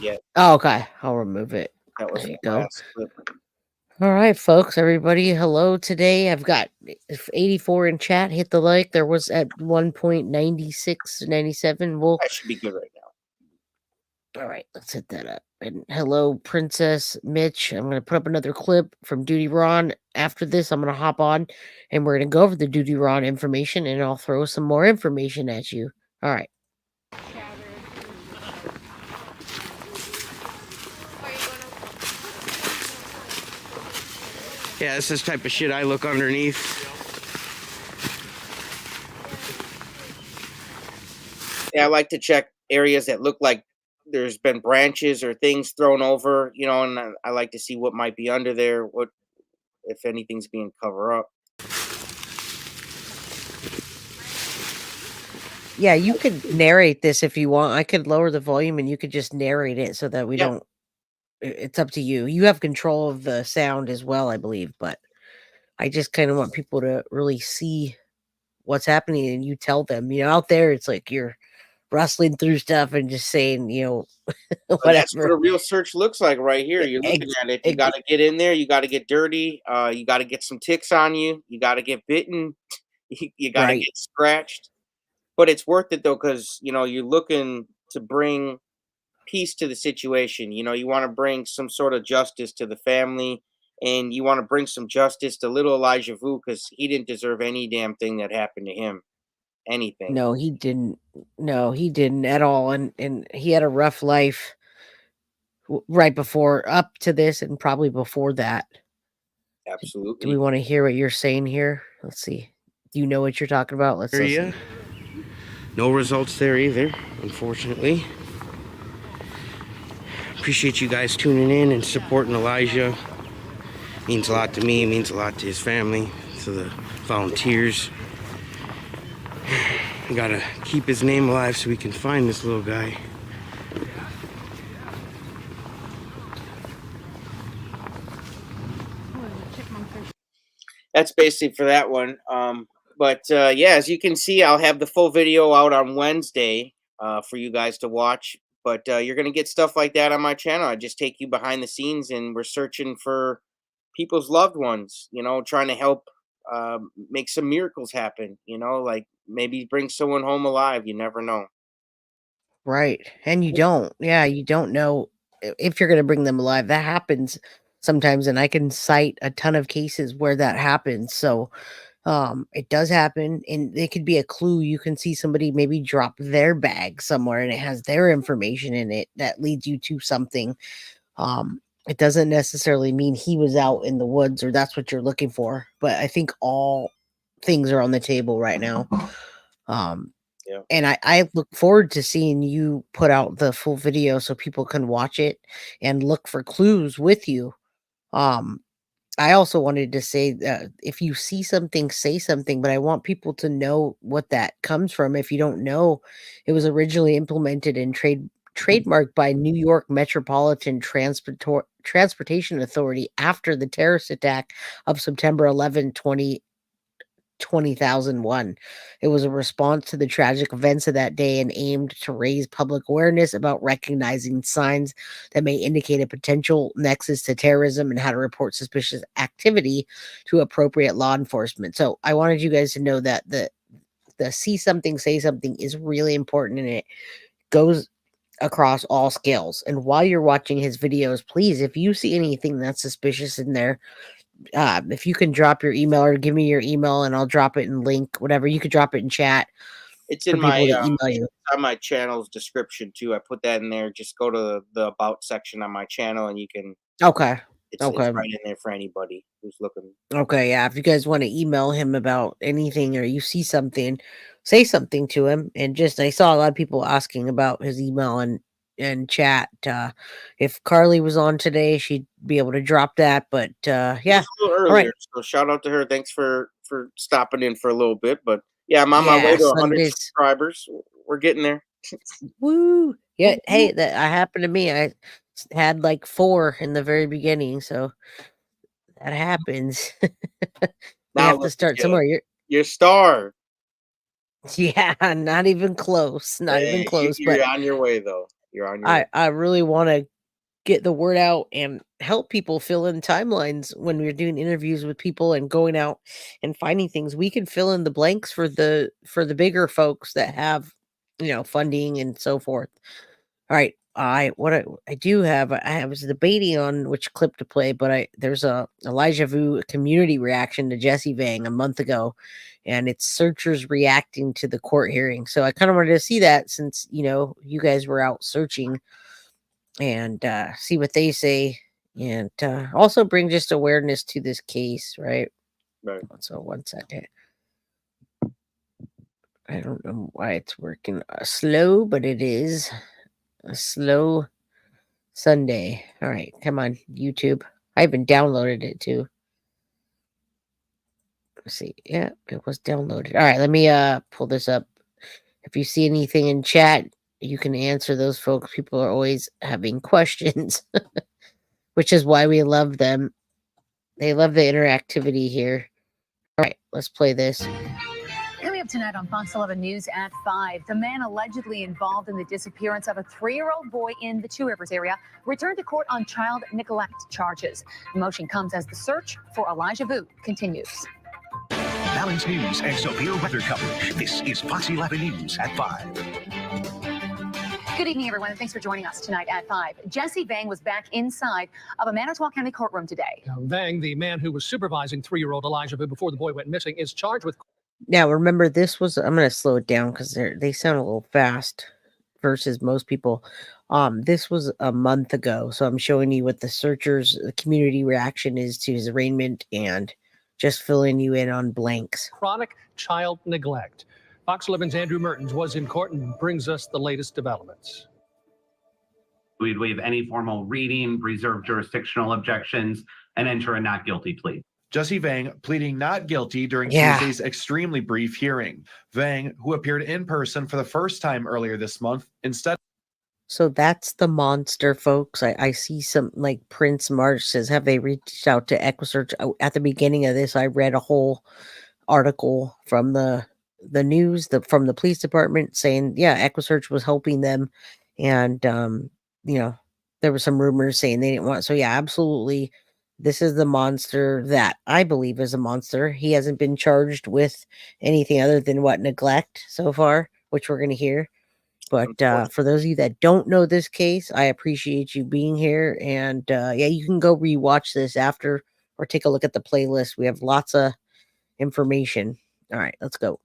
Yet. Oh, okay. I'll remove it. That was There you the go. last clip. All right, folks, everybody. Hello today. I've got 84 in chat. Hit the like. There was at 1.96, 97. We'll That should be good right now. All right, let's hit that up. And hello, Princess Mitch. I'm going to put up another clip from Duty Ron. After this, I'm going to hop on and we're going to go over the Duty Ron information and I'll throw some more information at you. All right. Yeah, this is the type of shit I look underneath. Yeah, I like to check areas that look like there's been branches or things thrown over, you know, and I like to see what might be under there, what if anything's being covered up. Yeah, you could narrate this if you want. I could lower the volume and you could just narrate it so that we don't. It's up to you. You have control of the sound as well, I believe, but I just kind of want people to really see what's happening and you tell them, out there it's like you're rustling through stuff and just saying, whatever. That's what a real search looks like right here. You're looking at it. You got to get in there. You got to get dirty. You got to get some ticks on you. You got to get bitten. You got to get scratched. But it's worth it, though, because, you're looking to bring peace to the situation. You want to bring some sort of justice to the family. And you want to bring some justice to little Elijah Vue because he didn't deserve any damn thing that happened to him. Anything. No, he didn't. No, he didn't at all. And he had a rough life right before, up to this, and probably before that. Absolutely. Do we want to hear what you're saying here? Let's see. Do you know what you're talking about? Let's listen. No results there either, unfortunately. Appreciate you guys tuning in and supporting Elijah. Means a lot to me, means a lot to his family, to the volunteers. We gotta keep his name alive so we can find this little guy. That's basically for that one. But as you can see, I'll have the full video out on Wednesday for you guys to watch. But you're going to get stuff like that on my channel. I just take you behind the scenes and we're searching for people's loved ones, trying to help make some miracles happen. You know, like maybe bring someone home alive. You never know. Right. And you don't. Yeah, you don't know if you're going to bring them alive. That happens sometimes, and I can cite a ton of cases where that happens. So, it does happen, and it could be a clue. You can see somebody maybe drop their bag somewhere and it has their information in it that leads you to something. It doesn't necessarily mean he was out in the woods or that's what you're looking for, but I think all things are on the table right now. Um, Yeah. and I look forward to seeing you put out the full video so people can watch it and look for clues with you. Um, I also wanted to say that if you see something, say something, but I want people to know what that comes from. If you don't know, it was originally implemented and trademarked by New York Metropolitan Transportation Authority after the terrorist attack of September 11, 2001. It was a response to the tragic events of that day and aimed to raise public awareness about recognizing signs that may indicate a potential nexus to terrorism and how to report suspicious activity to appropriate law enforcement. So I wanted you guys to know that the see something, say something is really important, and it goes across all scales. And while you're watching his videos, please, if you see anything that's suspicious in there, if you can drop your email or give me your email and I'll drop it in link, whatever, you could drop it in chat It's for in my people to email you. on my channel's description too. I put that in there. Just go to the about section on my channel, and you can. Okay. It's Okay. right in there for anybody who's looking. Okay. Yeah. If you guys want to email him about anything or you see something, say something to him. And just, I saw a lot of people asking about his email and chat. If Carly was on today, she'd be able to drop that. But yeah. Just a little All right. earlier, so shout out to her. Thanks for stopping in for a little bit. But yeah, I'm on my way Yeah. to 100 Sundays. subscribers. We're getting there. Woo. Yeah. Hey, that happened to me. I had like 4 in the very beginning. So that happens. We Now have to look start at you. somewhere. You're a star. Yeah, not even close. Not even Hey, close. But you're on your way though. You're on your way. I really want to get the word out and help people fill in timelines when we're doing interviews with people and going out and finding things. We can fill in the blanks for the bigger folks that have, funding and so forth. All right. I do have, I was debating on which clip to play, but there's a Elijah Vue community reaction to Jesse Vang a month ago, and it's searchers reacting to the court hearing. So I kind of wanted to see that since you guys were out searching and see what they say, and also bring just awareness to this case, right? Right. So 1 second. I don't know why it's working slow, but it is a slow Sunday. All right, come on, YouTube. I even downloaded it too. Let's see. Yeah, it was downloaded. All right, let me pull this up. If you see anything in chat, you can answer those folks. People are always having questions, which is why we love them. They love the interactivity here. All right, let's play this. Coming up tonight on Fox 11 News at 5, the man allegedly involved in the disappearance of a 3-year-old boy in the Two Rivers area returned to court on child neglect charges. The motion comes as the search for Elijah Vue continues. Balance News and severe weather coverage. This is Fox 11 News at 5. Good evening, everyone, and thanks for joining us tonight at 5. Jesse Vang was back inside of a Manitowoc County courtroom today. Vang, the man who was supervising 3-year-old Elijah Vue before the boy went missing, is charged with... Now, remember, this was, I'm going to slow it down because they sound a little fast versus most people. This was a month ago, so I'm showing you what the searchers, the community reaction is to his arraignment and just filling you in on blanks. Chronic child neglect. Fox 11's Andrew Mertens was in court and brings us the latest developments. We'd waive any formal reading, reserve jurisdictional objections, and enter a not guilty plea. Jesse Vang pleading not guilty during Tuesday's extremely brief hearing. Vang, who appeared in person for the first time earlier this month, instead. So that's the monster, folks. I see some, like Prince March says, have they reached out to EquiSearch? At the beginning of this, I read a whole article from the news, from the police department saying, yeah, EquiSearch was helping them. And, there were some rumors saying they didn't want. So yeah, absolutely. This is the monster that I believe is a monster. He hasn't been charged with anything other than what, neglect so far, which we're going to hear. But for those of you that don't know this case, I appreciate you being here. And yeah, you can go rewatch this after or take a look at the playlist. We have lots of information. All right, let's go.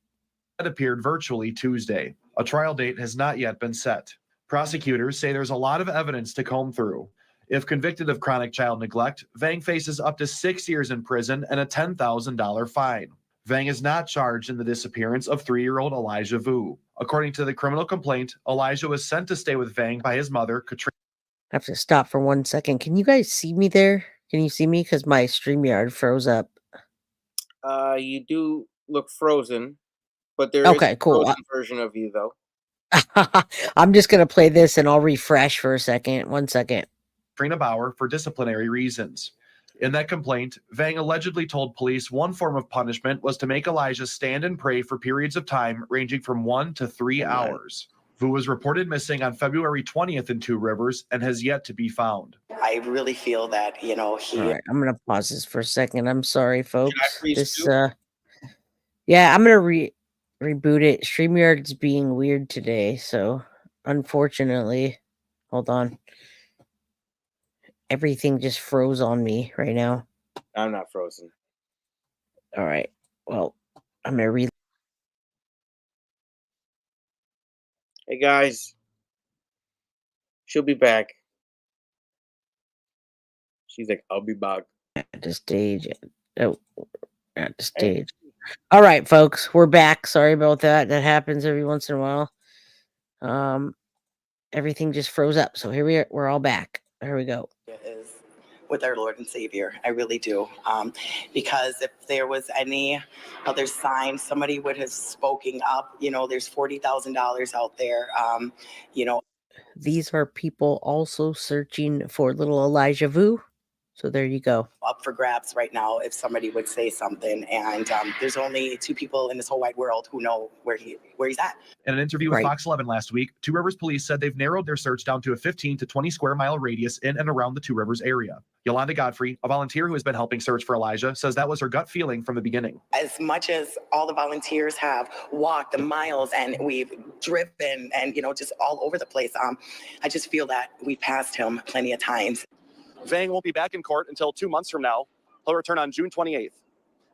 It appeared virtually Tuesday. A trial date has not yet been set. Prosecutors say there's a lot of evidence to comb through. If convicted of chronic child neglect, Vang faces up to 6 years in prison and a $10,000 fine. Vang is not charged in the disappearance of 3-year-old Elijah Vue. According to the criminal complaint, Elijah was sent to stay with Vang by his mother, Katrina. I have to stop for 1 second. Can you guys see me there? Can you see me? Because my StreamYard froze up. You do look frozen, but there is Okay, a cool. frozen version of you, though. I'm just going to play this and I'll refresh for a second. 1 second. Katrina Bauer for disciplinary reasons. In that complaint, Vang allegedly told police one form of punishment was to make Elijah stand and pray for periods of time ranging from 1 to 3 hours. Vue was reported missing on February 20th in Two Rivers and has yet to be found. I really feel that, he... All right, I'm going to pause this for a second. I'm sorry, folks. This, too? yeah, I'm going to reboot it. StreamYard's being weird today, so unfortunately, hold on. Everything just froze on me right now. I'm not frozen. All right. Well, I'm going to read. Hey, guys. She'll be back. She's like, I'll be back. At the stage. Oh, at the stage. All right, folks. We're back. Sorry about that. That happens every once in a while. Everything just froze up. So here we are. We're all back. Here we go. Is with our Lord and Savior. I really do. Because if there was any other sign, somebody would have spoken up. There's $40,000 out there. These are people also searching for little Elijah Vue. So there you go. Up for grabs right now if somebody would say something. And there's only 2 people in this whole wide world who know where he's at. In an interview with Fox 11 last week, Two Rivers police said they've narrowed their search down to a 15 to 20 square mile radius in and around the Two Rivers area. Yolanda Godfrey, a volunteer who has been helping search for Elijah, says that was her gut feeling from the beginning. As much as all the volunteers have walked the miles and we've driven and, just all over the place, I just feel that we passed him plenty of times. Vang won't be back in court until 2 months from now. He'll return on June 28th.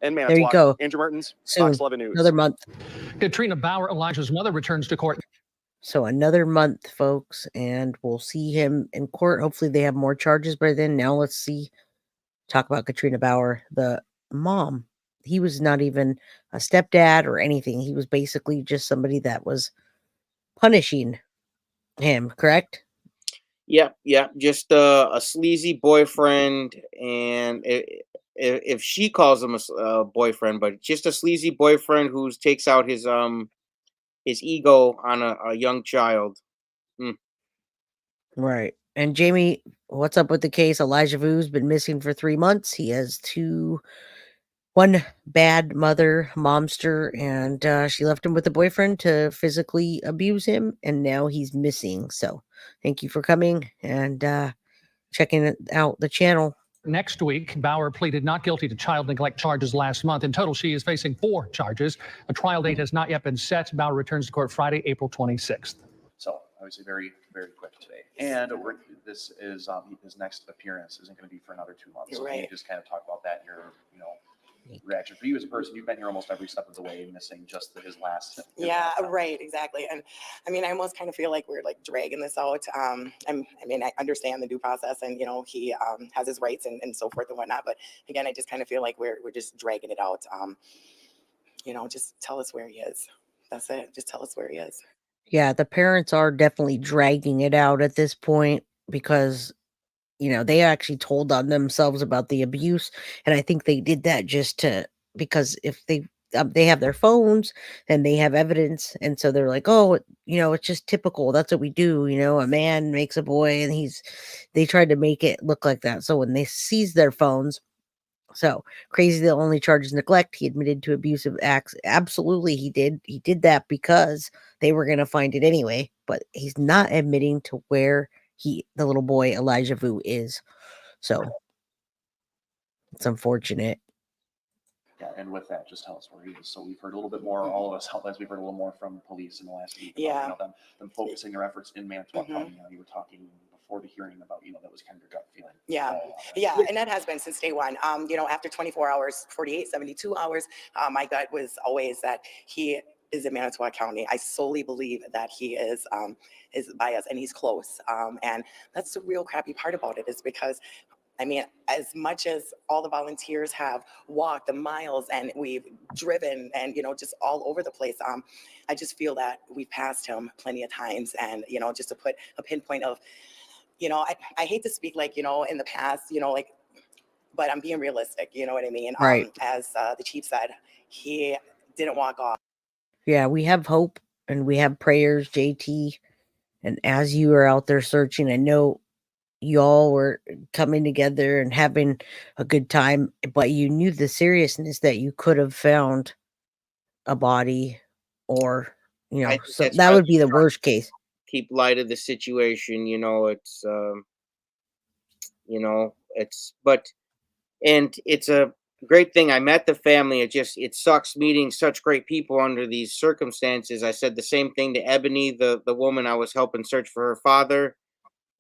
In Manitowoc, there you go. Andrew Mertens, Soon. Fox 11 News. Another month. Katrina Bauer, Elijah's mother, returns to court. So another month, folks, and we'll see him in court. Hopefully they have more charges by then. Now let's talk about Katrina Bauer, the mom. He was not even a stepdad or anything. He was basically just somebody that was punishing him, correct? Yep. Just a sleazy boyfriend, and if she calls him a boyfriend, but just a sleazy boyfriend who takes out his ego on a young child. Right. And Jamie, what's up with the case? Elijah Vue's been missing for 3 months. He has one bad mother, momster, and she left him with a boyfriend to physically abuse him, and now he's missing. So thank you for coming and checking out the channel. Next week, Bauer pleaded not guilty to child neglect charges last month. In total, she is facing 4 charges. A trial date has not yet been set. Bauer returns to court Friday, April 26th. So obviously very, very quick today. And this is his next appearance isn't going to be for another 2 months. So Right. Can you just kind of talk about that, your reaction for you as a person? You've been here almost every step of the way, missing just his last. Yeah, right, exactly. And I mean, I almost kind of feel like we're like dragging this out. I understand the due process, and he has his rights and so forth and whatnot. But again, I just kind of feel like we're just dragging it out. Just tell us where he is. That's it. Just tell us where he is. Yeah, the parents are definitely dragging it out at this point because they actually told on themselves about the abuse. And I think they did that because if they have their phones and they have evidence. And so they're like, oh, it's just typical. That's what we do. A man makes a boy, and they tried to make it look like that. So when they seized their phones, so crazy, the only charge is neglect. He admitted to abusive acts. Absolutely, he did. He did that because they were going to find it anyway, but he's not admitting to where the little boy Elijah Vue is. So It's unfortunate. Yeah, and with that, just tell us where he is. So we've heard a little bit more, all of us, as we've heard a little more from police in the last week about, them focusing their efforts in Manitowoc County. You were talking before the hearing about, that was kind of your gut feeling. Yeah, and that has been since day one. After 24 hours, 48, 72 hours, my gut was always that he is in Manitowoc County. I solely believe that he is by us and he's close. And that's the real crappy part about it, is because as much as all the volunteers have walked the miles and we've driven and, just all over the place, I just feel that we've passed him plenty of times. And, just to put a pinpoint of, I hate to speak like, in the past, but I'm being realistic, you know what I mean? Right. As the chief said, he didn't walk off. Yeah, we have hope and we have prayers, JT. And as you are out there searching, I know y'all were coming together and having a good time, but you knew the seriousness that you could have found a body or, I think so that's that why would we be the try worst case. keep light of the situation. It's a great thing. I met the family. It sucks meeting such great people under these circumstances. I said the same thing to Ebony, the woman I was helping search for her father.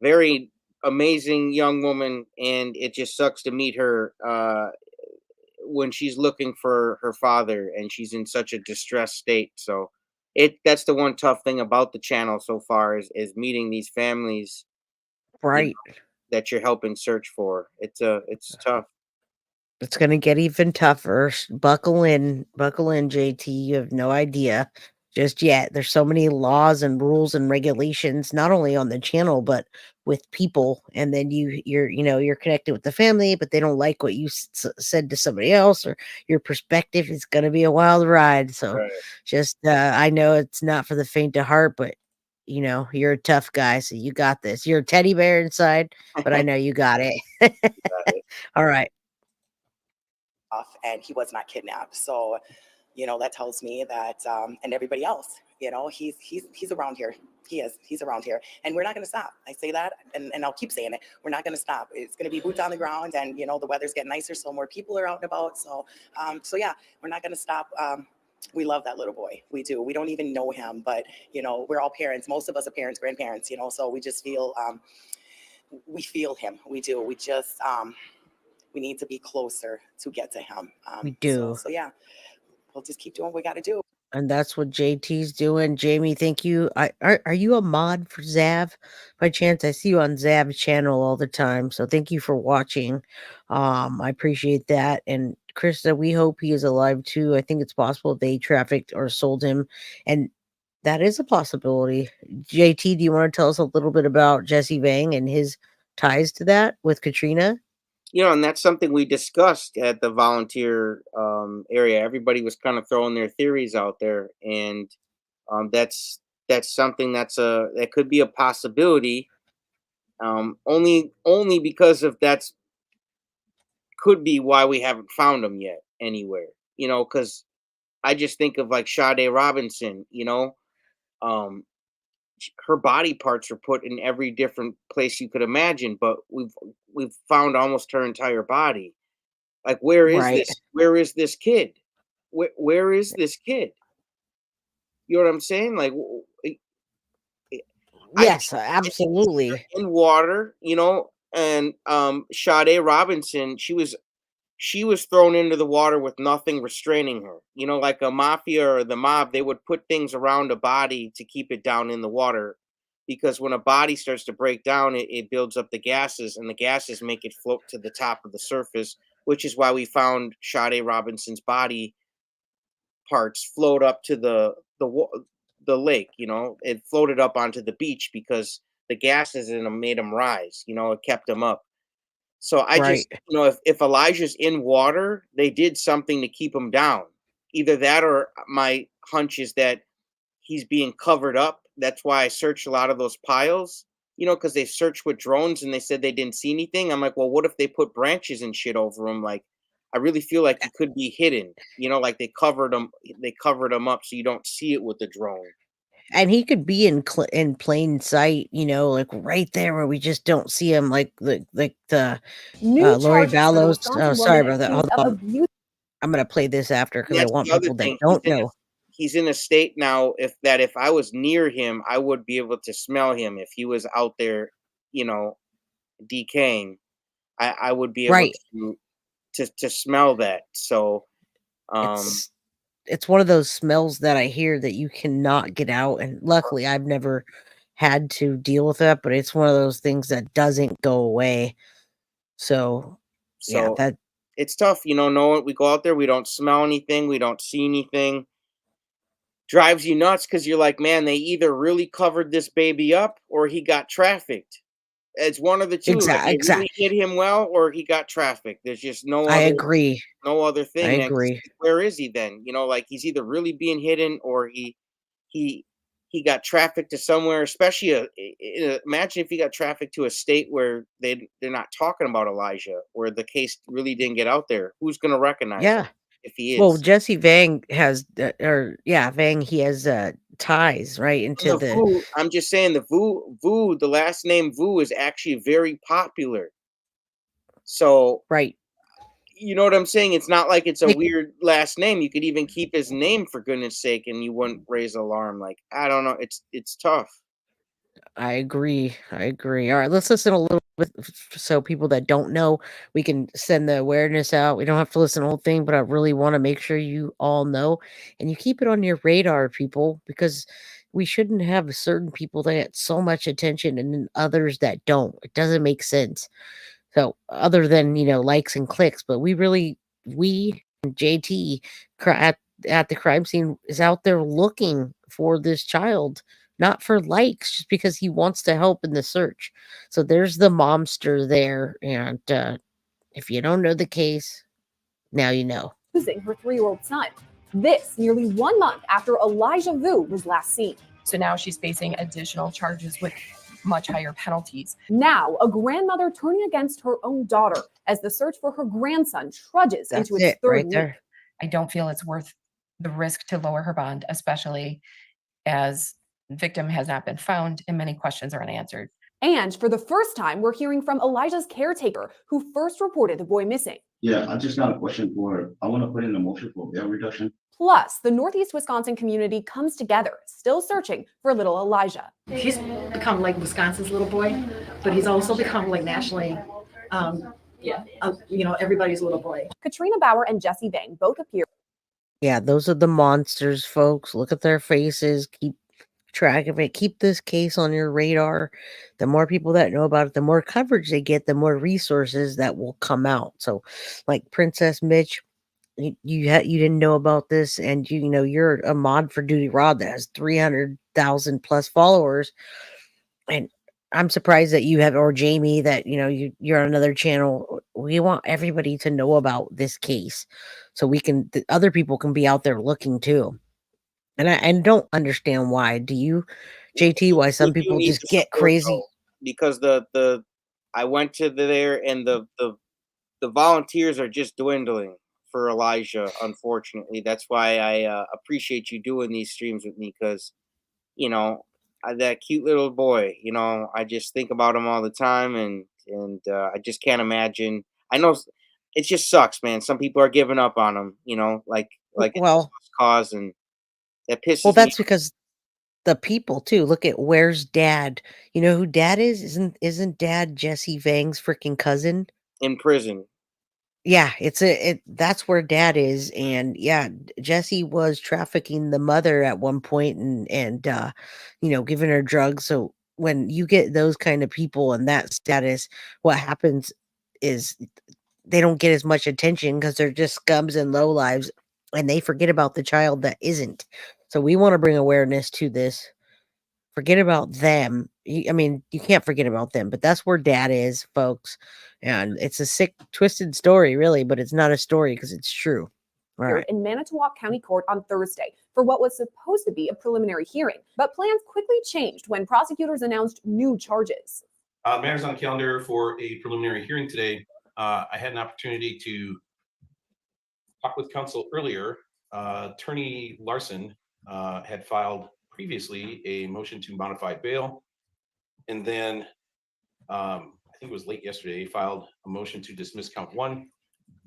Very amazing young woman, and it just sucks to meet her when she's looking for her father and she's in such a distressed state. So that's the one tough thing about the channel so far is meeting these families, Right. that you're helping search for. It's tough. It's going to get even tougher. Buckle in, JT. You have no idea just yet. There's so many laws and rules and regulations, not only on the channel, but with people. And then you're connected with the family, but they don't like what you said to somebody else, or your perspective. Is going to be a wild ride. So just, I know it's not for the faint of heart, but you're a tough guy. So you got this. You're a teddy bear inside, but I know you got it. All right. And he was not kidnapped. So, that tells me that, and everybody else, he's around here. He's around here, and we're not going to stop. I say that, and I'll keep saying it. We're not going to stop. It's going to be boots on the ground, and the weather's getting nicer, so more people are out and about. So yeah, we're not going to stop. We love that little boy. We do. We don't even know him, but we're all parents. Most of us are parents, grandparents. So we just feel, we feel him. We do. We just, we need to be closer to get to him. We do. So yeah, we'll just keep doing what we got to do. And that's what JT's doing. Jamie, thank you. Are you a mod for Zav by chance? I see you on Zav's channel all the time. So thank you for watching. I appreciate that. And Krista, we hope he is alive too. I think it's possible they trafficked or sold him. And that is a possibility. JT, do you want to tell us a little bit about Jesse Vang and his ties to that with Katrina? And that's something we discussed at the volunteer area. Everybody was kind of throwing their theories out there, and that's something that could be a possibility. Only because of could be why we haven't found them yet anywhere. Because I just think of like Sade Robinson. Her body parts are put in every different place you could imagine, but we've found almost her entire body. Like, where is Right. this kid? Where is this kid? You know what I'm saying? Like, yes, absolutely. In water, and Sade Robinson, she was thrown into the water with nothing restraining her. Like a mafia or the mob, they would put things around a body to keep it down in the water, because when a body starts to break down, it builds up the gases, and the gases make it float to the top of the surface, which is why we found Sade Robinson's body parts float up to the lake. It floated up onto the beach because the gases in them made them rise. It kept them up. So I just, if Elijah's in water, they did something to keep him down. Either that, or my hunch is that he's being covered up. That's why I searched a lot of those piles, because they searched with drones and they said they didn't see anything. I'm like, well, what if they put branches and shit over him? Like, I really feel like he could be hidden, like they covered him up so you don't see it with the drone. And he could be in plain sight, like right there where we just don't see him, like the New Lori charges for the Vallows. Oh, Wisconsin sorry woman about that. Hold accused of on. abuse. I'm gonna play this after because I That's want the other people that thing. don't know. He's in a state now if I was near him, I would be able to smell him if he was out there, you know, decaying. I would be able Right. to smell that. So It's it's one of those smells that I hear that you cannot get out, and luckily I've never had to deal with that, but it's one of those things that doesn't go away. So, yeah, so that it's tough, knowing we go out there, we don't smell anything, we don't see anything. Drives you nuts because you're like, man, they either really covered this baby up or he got trafficked. It's one of the two. Like they really hit him well or he got trafficked. There's just I agree. no other I thing, man. 'Cause agree. where is he then? Like he's either really being hidden or he he got trafficked to somewhere, especially imagine if he got trafficked to a state where they're not talking about Elijah, where the case really didn't get out there. Who's going to recognize him Yeah. if he Well, is? Jesse Vang has, Vang, he has ties right into The the. Vu, I'm just saying the Vu, the last name Vu is actually very popular. So Right. you know what I'm saying? It's not like it's a Like, weird last name. You could even keep his name for goodness sake, and you wouldn't raise alarm. Like I don't know, it's tough. I agree. I agree. All right, let's listen a little bit so people that don't know, we can send the awareness out. We don't have to listen to the whole thing, but I really want to make sure you all know and you keep it on your radar, people, because we shouldn't have certain people that get so much attention and then others that don't. It doesn't make sense. So, other than, likes and clicks, but we JT at the crime scene is out there looking for this child, not for likes, just because he wants to help in the search. So there's the momster there, and if you don't know the case, now you know. Losing her 3-year-old son. This nearly 1 month after Elijah Vue was last seen. So now she's facing additional charges with much higher penalties. Now, a grandmother turning against her own daughter as the search for her grandson trudges That's into its it third right week. there. I don't feel it's worth the risk to lower her bond, especially as victim has not been found and many questions are unanswered. And for the first time, we're hearing from Elijah's caretaker, who first reported the boy missing. Yeah, I just got a question I want to put in a motion for bail reduction. Plus, the Northeast Wisconsin community comes together, still searching for little Elijah. He's become like Wisconsin's little boy, but he's also become like nationally, everybody's little boy. Katrina Bauer and Jesse Vang both appear. Yeah, those are the monsters, folks. Look at their faces. Keep track of it. Keep this case on your radar. The more people that know about it, the more coverage they get, the more resources that will come out. So, like Princess Mitch, you didn't know about this, and you're a mod for Duty Rod that has 300,000 plus followers, and I'm surprised that you have, or Jamie, that you're on another channel. We want everybody to know about this case, so the other people can be out there looking too. And I don't understand why. Do you, JT? Why some We do people need just the get support, crazy? though, because the I went to there and the volunteers are just dwindling for Elijah. Unfortunately, that's why I appreciate you doing these streams with me because that cute little boy. I just think about him all the time, and I just can't imagine. I know it just sucks, man. Some people are giving up on him. Like it's a Well, lost cause, and that pisses well, me that's off. because the people too. Look at where's Dad. You know who Dad is? Isn't Dad Jesse Vang's freaking cousin? In prison. Yeah, that's where Dad is, and yeah, Jesse was trafficking the mother at one point, and giving her drugs. So when you get those kind of people in that status, what happens is they don't get as much attention because they're just scums and lowlives, and they forget about the child that isn't. So we want to bring awareness to this. Forget about them. I mean, you can't forget about them, but that's where Dad is, folks. And it's a sick, twisted story, really, but it's not a story because it's true. All right. In Manitowoc County Court on Thursday for what was supposed to be a preliminary hearing, but plans quickly changed when prosecutors announced new charges. Matters on the calendar for a preliminary hearing today. I had an opportunity to talk with counsel earlier. Attorney Larson had filed previously a motion to modify bail. And then I think it was late yesterday, filed a motion to dismiss count 1.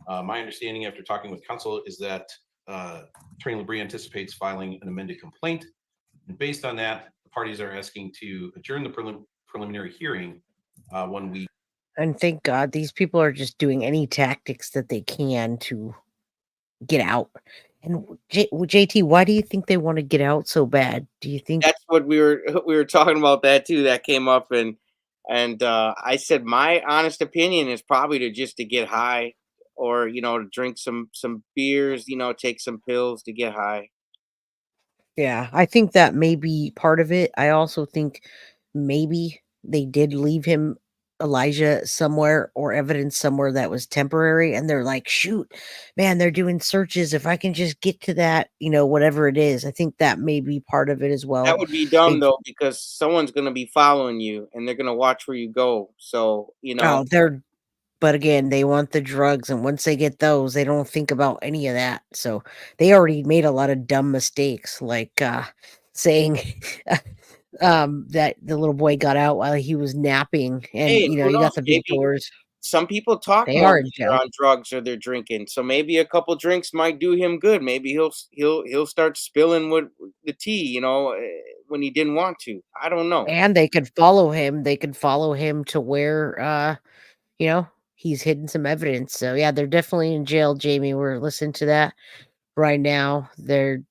My understanding after talking with counsel is that Attorney LaBrie anticipates filing an amended complaint. And based on that, the parties are asking to adjourn the preliminary hearing 1 week. And thank God these people are just doing any tactics that they can to get out. And JT, why do you think they want to get out so bad? Do you think That's what we were talking about that too. That came up, and I said my honest opinion is probably to get high, or to drink some beers, take some pills to get high. Yeah, I think that may be part of it. I also think maybe they did leave him, Elijah, somewhere or evidence somewhere that was temporary. And they're like, shoot, man, they're doing searches. If I can just get to that, whatever it is, I think that may be part of it as That well. would be dumb They've, though, because someone's gonna be following you and they're gonna watch where you go. So oh, but again, they want the drugs. And once they get those, they don't think about any of that. So they already made a lot of dumb mistakes, like saying, that the little boy got out while he was napping, and hey, who you knows? got the big Maybe doors. some people talk They more are when in they're jail. on drugs or they're drinking. So maybe a couple drinks might do him good. Maybe he'll start spilling what the tea, when he didn't want to. I don't know. And they could follow him. They could follow him to where you know, he's hidden some evidence. So yeah, they're definitely in jail, Jamie. We're listening to that right now. Their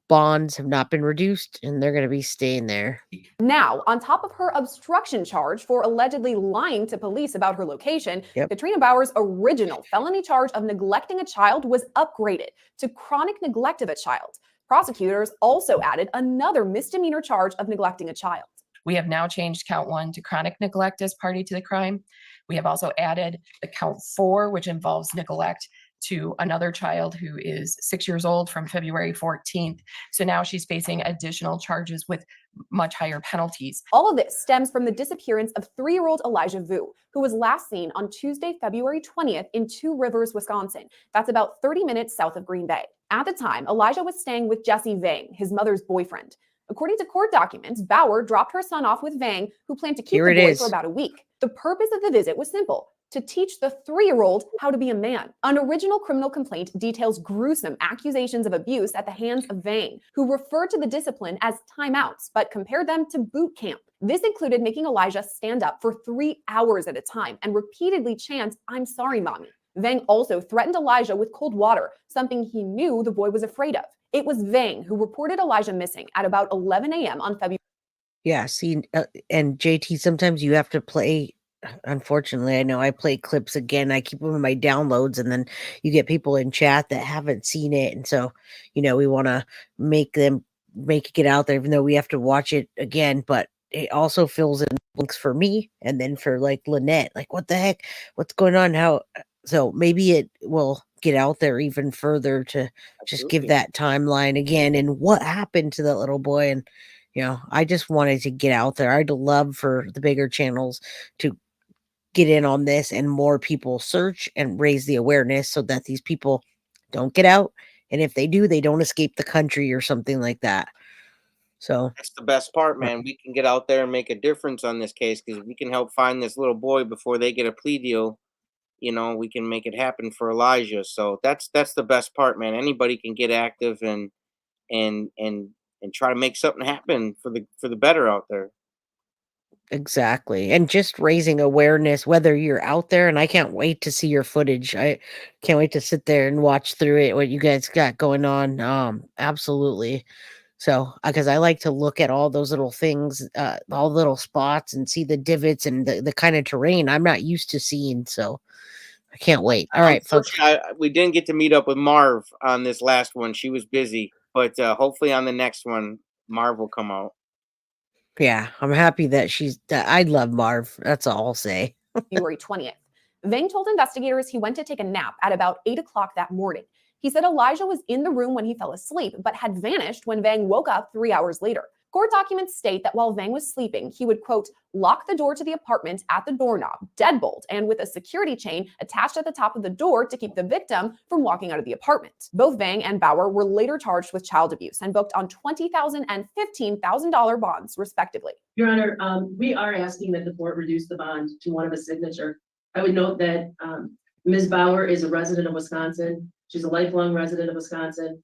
bonds have not been reduced and they're gonna be staying there. Now, on top of her obstruction charge for allegedly lying to police about her location, Yep. Katrina Bauer's original felony charge of neglecting a child was upgraded to chronic neglect of a child. Prosecutors also added another misdemeanor charge of neglecting a child. We have now changed count 1 to chronic neglect as party to the crime. We have also added the count 4, which involves neglect to another child who is 6 years old from February 14th. So now she's facing additional charges with much higher penalties. All of this stems from the disappearance of 3-year-old Elijah Vue, who was last seen on Tuesday, February 20th in Two Rivers, Wisconsin. That's about 30 minutes south of Green Bay. At the time, Elijah was staying with Jesse Vang, his mother's boyfriend. According to court documents, Bauer dropped her son off with Vang, who planned to keep Here the it boy is. for about a week. The purpose of the visit was simple: to teach the 3-year-old how to be a man. An original criminal complaint details gruesome accusations of abuse at the hands of Vang, who referred to the discipline as timeouts, but compared them to boot camp. This included making Elijah stand up for 3 hours at a time and repeatedly chant, "I'm sorry, mommy." Vang also threatened Elijah with cold water, something he knew the boy was afraid of. It was Vang who reported Elijah missing at about 11 a.m. on February. Yeah, see, and JT, sometimes you have to play. Unfortunately, I know I play clips again. I keep them in my downloads, and then you get people in chat that haven't seen it, and so we want to make it get out there, even though we have to watch it again. But it also fills in links for me, and then for like Lynette, like what the heck, what's going on? How? So maybe it will get out there even further to just give Absolutely. that timeline again and what happened to that little boy. And I just wanted to get out there. I'd love for the bigger channels to get in on this and more people search and raise the awareness so that these people don't get out. And if they do, they don't escape the country or something like that. So That's the best part, man. We can get out there and make a difference on this case, because we can help find this little boy before they get a plea deal. We can make it happen for Elijah. So that's the best part, man. Anybody can get active and try to make something happen for the better out there. exactly. And just raising awareness, whether you're out there, and I can't wait to see your footage. I can't wait to sit there and watch through it, what you guys got going on. Absolutely. So, because I like to look at all those little things, all the little spots, and see the divots and the kind of terrain I'm not used to seeing. So I can't wait. All right, folks. Unfortunately, we didn't get to meet up with Marv on this last one. She was busy, but hopefully on the next one, Marv will come out. Yeah, I'm happy that I love Marv. That's all I'll say. February 20th. Vang told investigators he went to take a nap at about 8 o'clock that morning. He said Elijah was in the room when he fell asleep, but had vanished when Vang woke up 3 hours later. Court documents state that while Vang was sleeping, he would, quote, lock the door to the apartment at the doorknob, deadbolt, and with a security chain attached at the top of the door to keep the victim from walking out of the apartment. Both Vang and Bauer were later charged with child abuse and booked on $20,000 and $15,000 bonds, respectively. Your Honor, we are asking that the court reduce the bond to one of a signature. I would note that Ms. Bauer is a resident of Wisconsin. She's a lifelong resident of Wisconsin.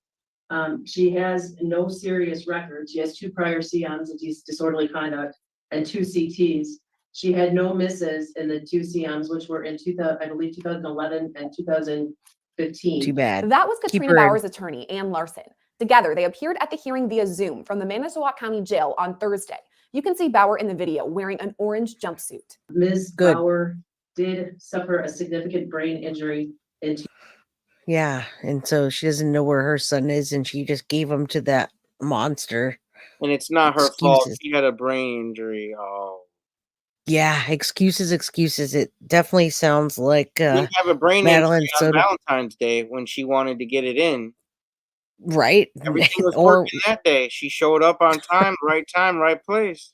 She has no serious record. She has 2 prior CMs of disorderly conduct and 2 CTs. She had no misses in the 2 CMs, which were in 2011 and 2015. Too bad. That was Keep Katrina her in. Bauer's attorney, Ann Larson. Together, they appeared at the hearing via Zoom from the Manitowoc County Jail on Thursday. You can see Bauer in the video wearing an orange jumpsuit. Ms. Bauer did suffer a significant brain injury in Yeah, and so she doesn't know where her son is, and she just gave him to that monster. And it's not her fault. Excuses. She had a brain injury. Oh. Yeah, excuses. It definitely sounds like She didn't have a brain Madeline injury on Soda, Valentine's Day when she wanted to get it in. right? Everything was Or working that day. She showed up on time, right place.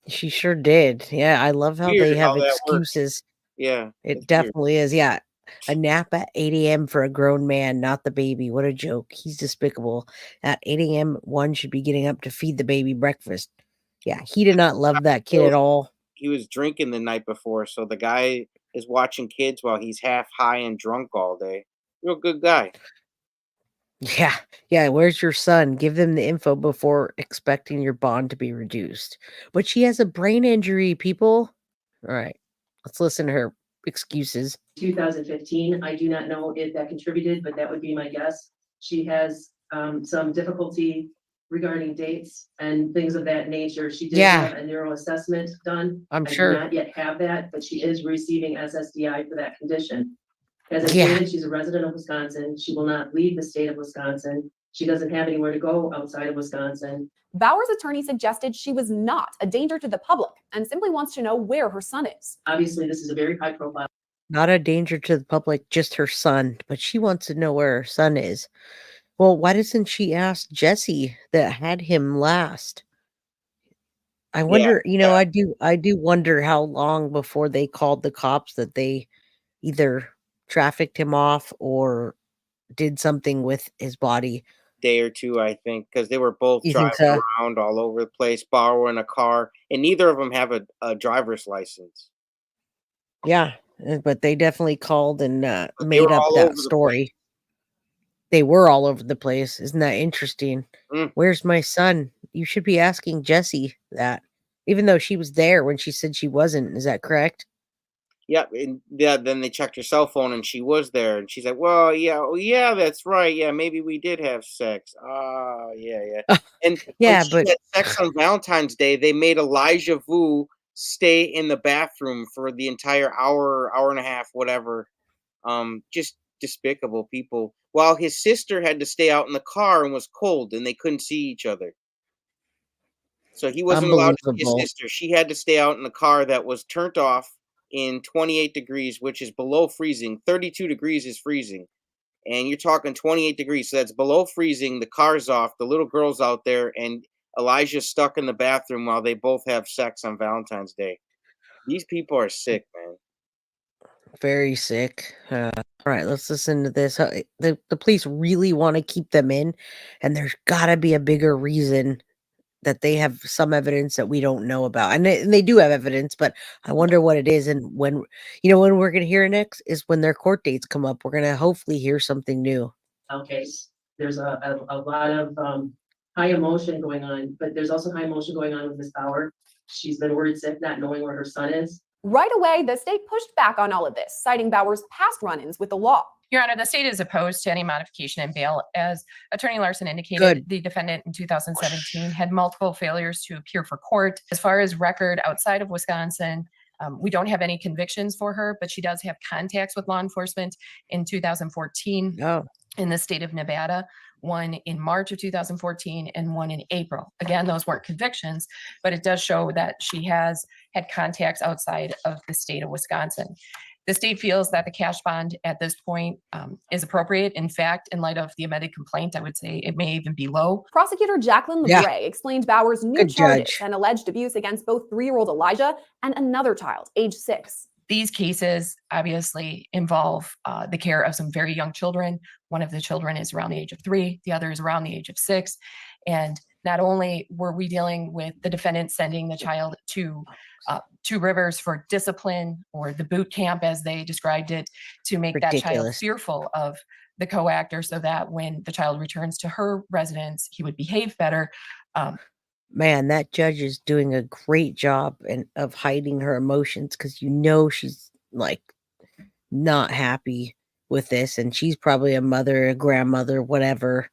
she sure did. Yeah, I love how Weird they have how that works. excuses. Yeah. It it's weird. definitely is. Yeah. A nap at 8 a.m. for a grown man, not the baby. What a joke. He's despicable. At 8 a.m., one should be getting up to feed the baby breakfast. Yeah, he did not love that kid at all. He was drinking the night before, so the guy is watching kids while he's half high and drunk all day. Real good guy. Yeah. Yeah. Where's your son? Give them the info before expecting your bond to be reduced. But she has a brain injury, people. All right. Let's listen to her excuses. 2015. I do not know if that contributed, but that would be my guess. She has some difficulty regarding dates and things of that nature. She did have a neuro assessment done. I'm I sure. do not yet have that, but she is receiving SSDI for that condition. As I Yeah. stated, she's a resident of Wisconsin. She will not leave the state of Wisconsin. She doesn't have anywhere to go outside of Wisconsin. Bauer's attorney suggested she was not a danger to the public and simply wants to know where her son is. Obviously, this is a very high profile. Not a danger to the public, just her son. But she wants to know where her son is. Well, why doesn't she ask Jesse that had him last? I wonder, I do wonder how long before they called the cops that they either trafficked him off or did something with his body. Day or two, I think, because they were both You driving think so? around all over the place, borrowing a car, and neither of them have a driver's license. Yeah, but they definitely called and But they made were up all over that the story. They were all over the place. Isn't that interesting? Where's my son? You should be asking Jesse that, even though she was there when she said she wasn't. Is that correct? Yeah, and then they checked her cell phone and she was there, and she's like, "Well, yeah, oh, yeah, that's right. Yeah, maybe we did have sex. Yeah." And Yeah, when she but had sex on Valentine's Day, they made Elijah Vue stay in the bathroom for the entire hour and a half, whatever. Just despicable people. While his sister had to stay out in the car and was cold, and they couldn't see each other. So he wasn't allowed to see his unbelievable. sister. She had to stay out in the car that was turned off in 28 degrees, which is below freezing. 32 degrees is freezing. And you're talking 28 degrees. So that's below freezing. The car's off. The little girl's out there. And Elijah's stuck in the bathroom while they both have sex on Valentine's Day. These people are sick, man. Very sick. All right, let's listen to this. The police really want to keep them in, and there's got to be a bigger reason that they have some evidence that we don't know about. And they do have evidence, but I wonder what it is. And when we're going to hear it next is when their court dates come up. We're going to hopefully hear something new. Okay, there's a lot of high emotion going on, but there's also high emotion going on with Ms. Bauer. She's been worried sick, not knowing where her son is. Right away, the state pushed back on all of this, citing Bauer's past run-ins with the law. Your Honor, the state is opposed to any modification in bail. As Attorney Larson indicated, the defendant in 2017 had multiple failures to appear for court. As far as record outside of Wisconsin, we don't have any convictions for her, but she does have contacts with law enforcement in 2014 in the state of Nevada, one in March of 2014 and one in April. Again, those weren't convictions, but it does show that she has had contacts outside of the state of Wisconsin. The state feels that the cash bond at this point is appropriate. In fact, in light of the amended complaint, I would say it may even be low. Prosecutor Jacqueline Yeah. LeBray explained Bauer's new Good charges judge. and alleged abuse against both 3-year-old Elijah and another child, age 6. These cases obviously involve the care of some very young children. One of the children is around the age of 3, the other is around the age of 6. And not only were we dealing with the defendant sending the child to Two Rivers for discipline, or the boot camp as they described it, to make that child Ridiculous. fearful of the co-actor so that when the child returns to her residence, he would behave better. Man, that judge is doing a great job of hiding her emotions, because she's like not happy with this, and she's probably a mother, a grandmother, whatever.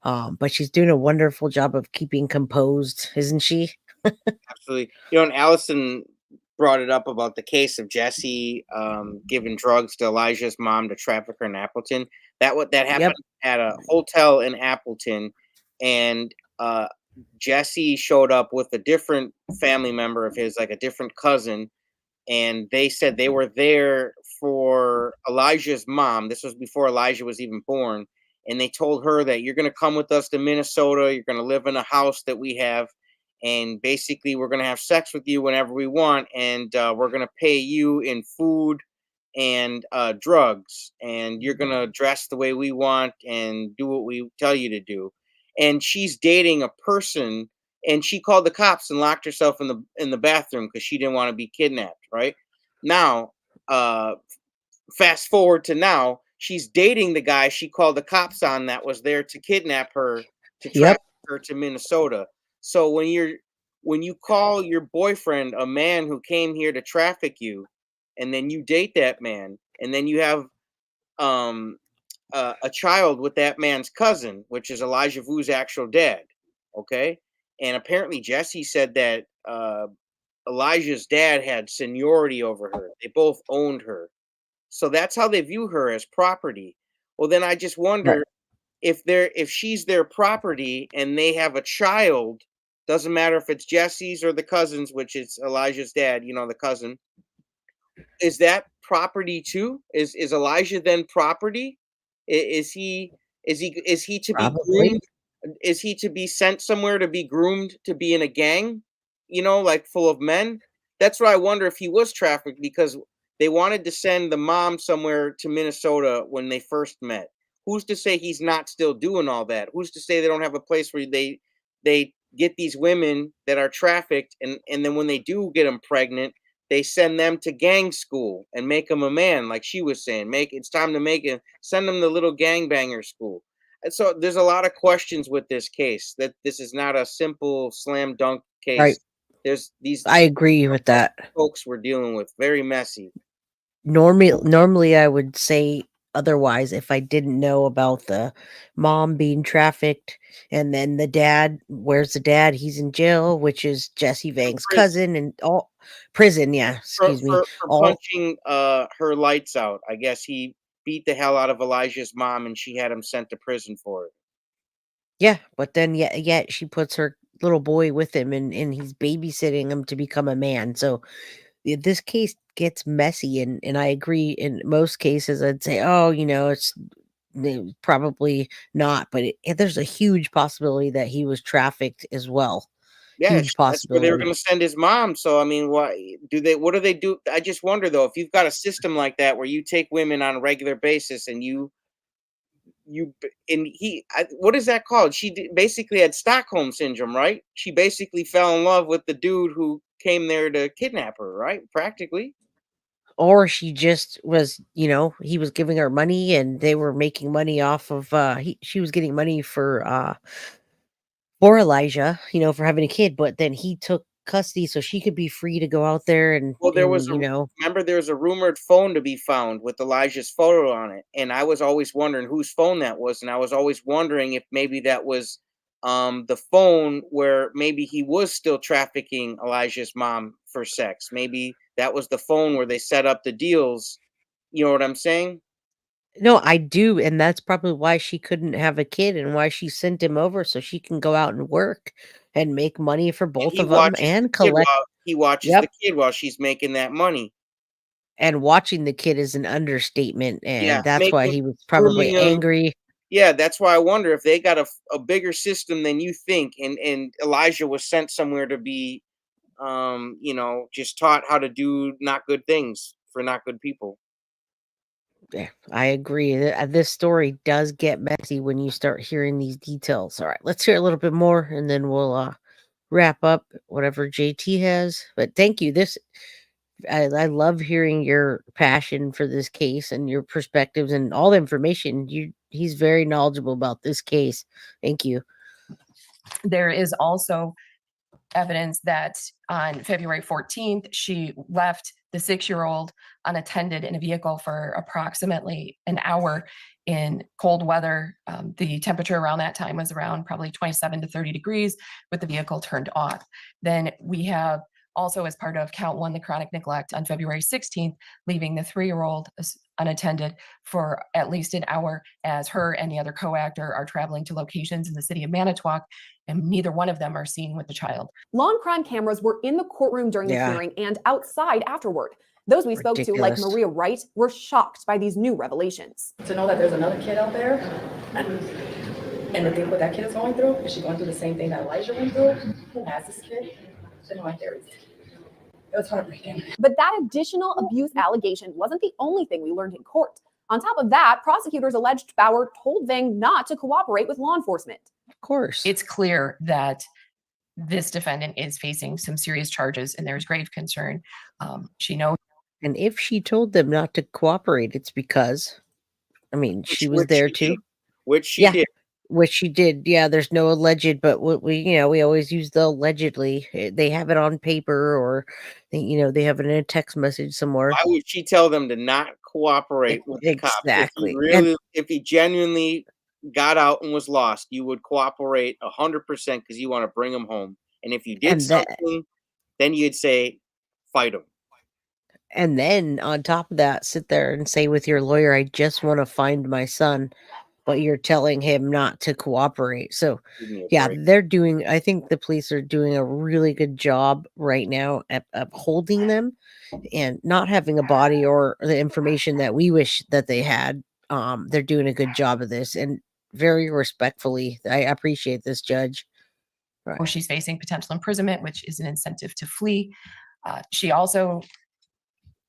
But she's doing a wonderful job of keeping composed, isn't she? Absolutely. And Allison brought it up about the case of Jesse giving drugs to Elijah's mom to traffic her in Appleton. That happened at a hotel in Appleton, and Jesse showed up with a different family member of his, like a different cousin, and they said they were there for Elijah's mom. This was before Elijah was even born, and they told her that you're going to come with us to Minnesota. You're going to live in a house that we have, and basically we're going to have sex with you whenever we want, and we're going to pay you in food and drugs, and you're going to dress the way we want and do what we tell you to do. And she's dating a person, and she called the cops and locked herself in the bathroom because she didn't want to be kidnapped. Right now, fast forward to now, she's dating the guy she called the cops on that was there to kidnap her, to traffic her to Minnesota. So when you call your boyfriend a man who came here to traffic you, and then you date that man, and then you have a child with that man's cousin, which is Elijah Vue's actual dad, okay? And apparently Jesse said that Elijah's dad had seniority over her. They both owned her. So that's how they view her, as property. Well, then I just wonder if she's their property and they have a child, doesn't matter if it's Jesse's or the cousin's, which is Elijah's dad, the cousin. Is that property too? Is Elijah then property? Is he to be groomed? Is he to be sent somewhere to be groomed to be in a gang, like full of men? That's what I wonder, if he was trafficked, because they wanted to send the mom somewhere to Minnesota when they first met. Who's to say he's not still doing all that? Who's to say they don't have a place where they get these women that are trafficked, and then when they do get them pregnant, they send them to gang school and make them a man, like she was saying. It's time to send them to little gangbanger school. And so there's a lot of questions with this case, that this is not a simple slam dunk case. Right. There's these. I agree with that. Folks we're dealing with, very messy. Normally I would say otherwise if I didn't know about the mom being trafficked, and then the dad. Where's the dad? He's in jail, which is Jesse Vang's cousin, and all prison. Yeah, excuse me. For punching her lights out. I guess he beat the hell out of Elijah's mom, and she had him sent to prison for it. Yeah, but then yet she puts her little boy with him, and he's babysitting him to become a man. So this case gets messy, and I agree. In most cases, I'd say, it's probably not, but there's a huge possibility that he was trafficked as well. Yeah, Huge that's where they were possibility. going to send his mom. So I mean, what do they do? I just wonder, though, if you've got a system like that where you take women on a regular basis, and what is that called? She basically had Stockholm syndrome, right? She basically fell in love with the dude who came there to kidnap her, right? Practically. Or she just was, he was giving her money, and they were making money off of she was getting money for Elijah, for having a kid, but then he took custody so she could be free to go out there and, Well, remember there was a rumored phone to be found with Elijah's photo on it, and I was always wondering whose phone that was, and I was always wondering if maybe that was the phone where maybe he was still trafficking Elijah's mom for sex. Maybe that was the phone where they set up the deals. You know what I'm saying? No, I do, and that's probably why she couldn't have a kid, and why she sent him over, so she can go out and work and make money for both of them and collect. He watches the kid while she's making that money. And watching the kid is an understatement, Yeah, and that's make why him he was grooming probably him. angry. Yeah, that's why I wonder if they got a bigger system than you think, and Elijah was sent somewhere to be, just taught how to do not good things for not good people. Yeah, I agree. This story does get messy when you start hearing these details. All right, let's hear a little bit more, and then we'll wrap up whatever JT has. But thank you. I love hearing your passion for this case and your perspectives and all the information. He's very knowledgeable about this case. Thank you. There is also evidence that on February 14th, she left the 6-year-old unattended in a vehicle for approximately an hour in cold weather. The temperature around that time was around probably 27 to 30 degrees with the vehicle turned off. Then we have also, as part of count 1, the chronic neglect on February 16th, leaving the 3-year-old unattended for at least an hour as her and the other co-actor are traveling to locations in the city of Manitowoc, and neither one of them are seen with the child. Lawn crime cameras were in the courtroom during the Yeah. hearing and outside afterward. Those we spoke to, like Ridiculous. Maria Wright, were shocked by these new revelations. To know that there's another kid out there, and to think what that kid is going through, is she going through the same thing that Elijah went through? Who has this kid? It was heartbreaking. But that additional abuse allegation wasn't the only thing we learned in court. On top of that, prosecutors alleged Bauer told Vang not to cooperate with law enforcement. Of course. It's clear that this defendant is facing some serious charges and there's grave concern. She knows. And if she told them not to cooperate, it's because, she was which there she too. did. Which she Yeah, did. which she did. Yeah, there's no alleged, but we always use the allegedly. They have it on paper, or they have it in a text message somewhere. Why would she tell them to not cooperate with the cops? Exactly. If he genuinely got out and was lost, you would cooperate 100% because you want to bring him home. And if you did And that- something, then you'd say, fight him. And then on top of that, sit there and say with your lawyer, I just want to find my son, but you're telling him not to cooperate. So Give me a yeah, break. I think the police are doing a really good job right now at holding them and not having a body or the information that we wish that they had. They're doing a good job of this, and very respectfully, I appreciate this, Judge. Or she's facing potential imprisonment, which is an incentive to flee. She also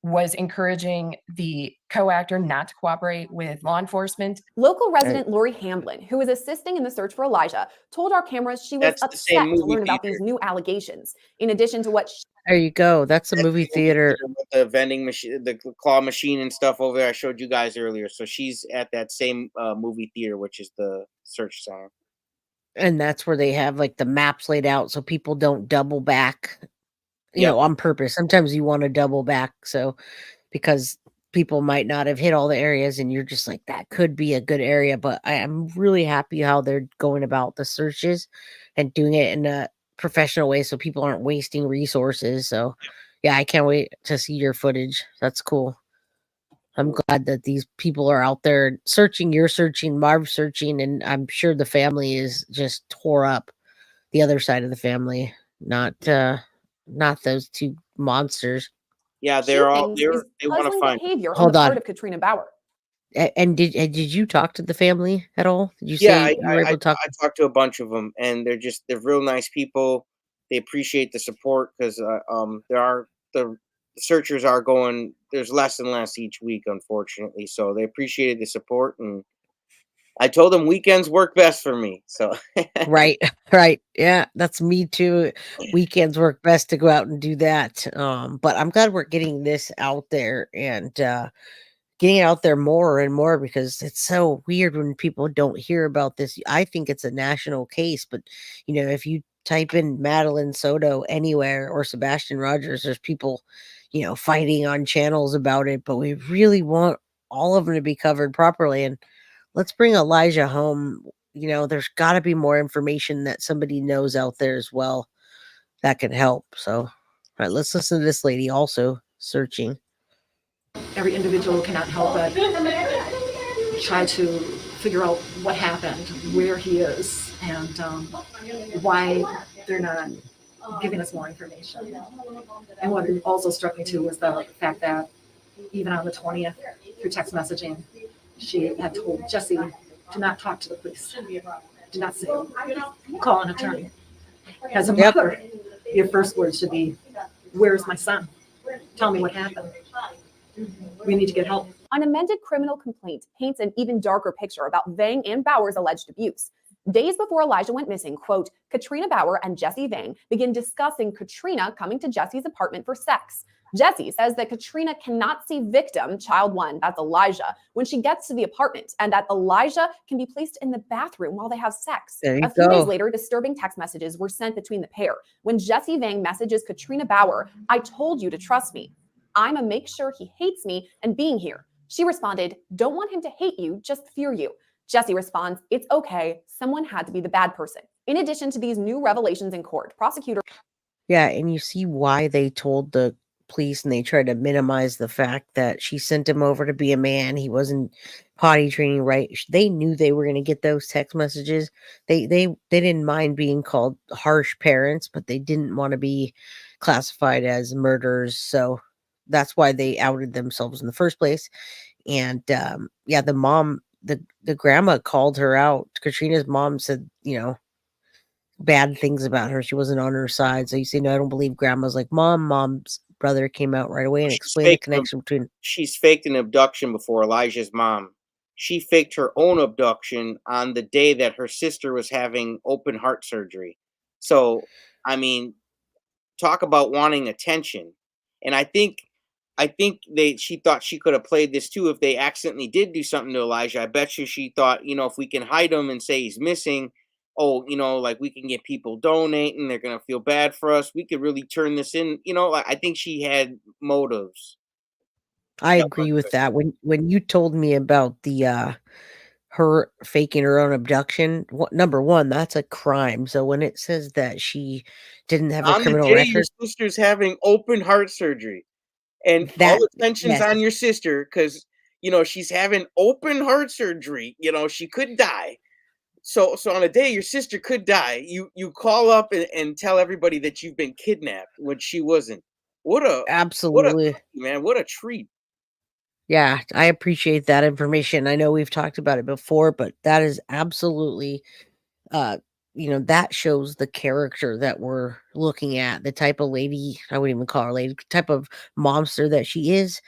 was encouraging the co-actor not to cooperate with law enforcement. Local resident Lori Hamblin, who was assisting in the search for Elijah, told our cameras she was That's the same upset to movie learn about these new allegations. In addition to what There you go. That's a movie theater. With the vending machine, the claw machine and stuff over there I showed you guys earlier. So she's at that same movie theater, which is the search center. And that's where they have like the maps laid out so people don't double back, Yep. on purpose. Sometimes you want to double back. So because people might not have hit all the areas and you're just like, that could be a good area. But I am really happy how they're going about the searches and doing it in a professional way so people aren't wasting resources. So yeah, I can't wait to see your footage. That's cool. I'm glad that these people are out there searching. You're searching, Marv's searching, and I'm sure the family is just tore up. The other side of the family, not those two monsters. Yeah, they're all shootings they is want to puzzling find. behavior on Hold the part on. of Katrina Bauer. And did you talk to the family at all? Did you Yeah, say you were able to talk? I talked to a bunch of them, and they're real nice people. They appreciate the support because the searchers are going. There's less and less each week, unfortunately. So they appreciated the support, and I told them weekends work best for me. So Right. Yeah, that's me too. Weekends work best to go out and do that. But I'm glad we're getting this out there and getting it out there more and more because it's so weird when people don't hear about this. I think it's a national case, but if you type in Madeline Soto anywhere or Sebastian Rogers, there's people, fighting on channels about it, but we really want all of them to be covered properly. And let's bring Elijah home. There's got to be more information that somebody knows out there as well that can help. So, all right, let's listen to this lady also searching. Every individual cannot help but try to figure out what happened, where he is, and why they're not giving us more information. And what also struck me too was the fact that even on the 20th through text messaging, she had told Jesse, do not talk to the police. Do not say, call an attorney. As a mother, your first words should be, where's my son? Tell me what happened. We need to get help. An amended criminal complaint paints an even darker picture about Vang and Bauer's alleged abuse. Days before Elijah went missing, quote, Katrina Bauer and Jesse Vang begin discussing Katrina coming to Jesse's apartment for sex. Jesse says that Katrina cannot see victim, child one, that's Elijah, when she gets to the apartment, and that Elijah can be placed in the bathroom while they have sex. A few days later, disturbing text messages were sent between the pair. When Jesse Vang messages Katrina Bauer, I told you to trust me. I'ma make sure he hates me and being here. She responded, don't want him to hate you, just fear you. Jesse responds, it's okay, someone had to be the bad person. In addition to these new revelations in court, prosecutors... Yeah, and you see why they told the police and they tried to minimize the fact that she sent him over to be a man. He wasn't potty training right. They knew they were going to get those text messages. They didn't mind being called harsh parents, but they didn't want to be classified as murderers. So that's why they outed themselves in the first place. And yeah, the mom, the grandma called her out. Katrina's mom said, bad things about her. She wasn't on her side. So you say, no, I don't believe grandma's like, mom's brother came out right away and explained the connection between. She's faked an abduction before Elijah's mom. She faked her own abduction on the day that her sister was having open heart surgery. So, I mean, talk about wanting attention. And I think she thought she could have played this too if they accidentally did do something to Elijah. I bet you she thought, if we can hide him and say he's missing, like we can get people donating, they're gonna feel bad for us. We could really turn this in, I think she had motives. I agree with that. When you told me about the her faking her own abduction, number one, that's a crime. So when it says that she didn't have a On the criminal day record, your sister's having open heart surgery, and all attention's on your sister because she's having open heart surgery. She could die. So on a day your sister could die, you call up and tell everybody that you've been kidnapped when she wasn't. absolutely, what a treat. Yeah, I appreciate that information. I know we've talked about it before, but that is absolutely, that shows the character that we're looking at, the type of lady, I wouldn't even call her lady, type of monster that she is.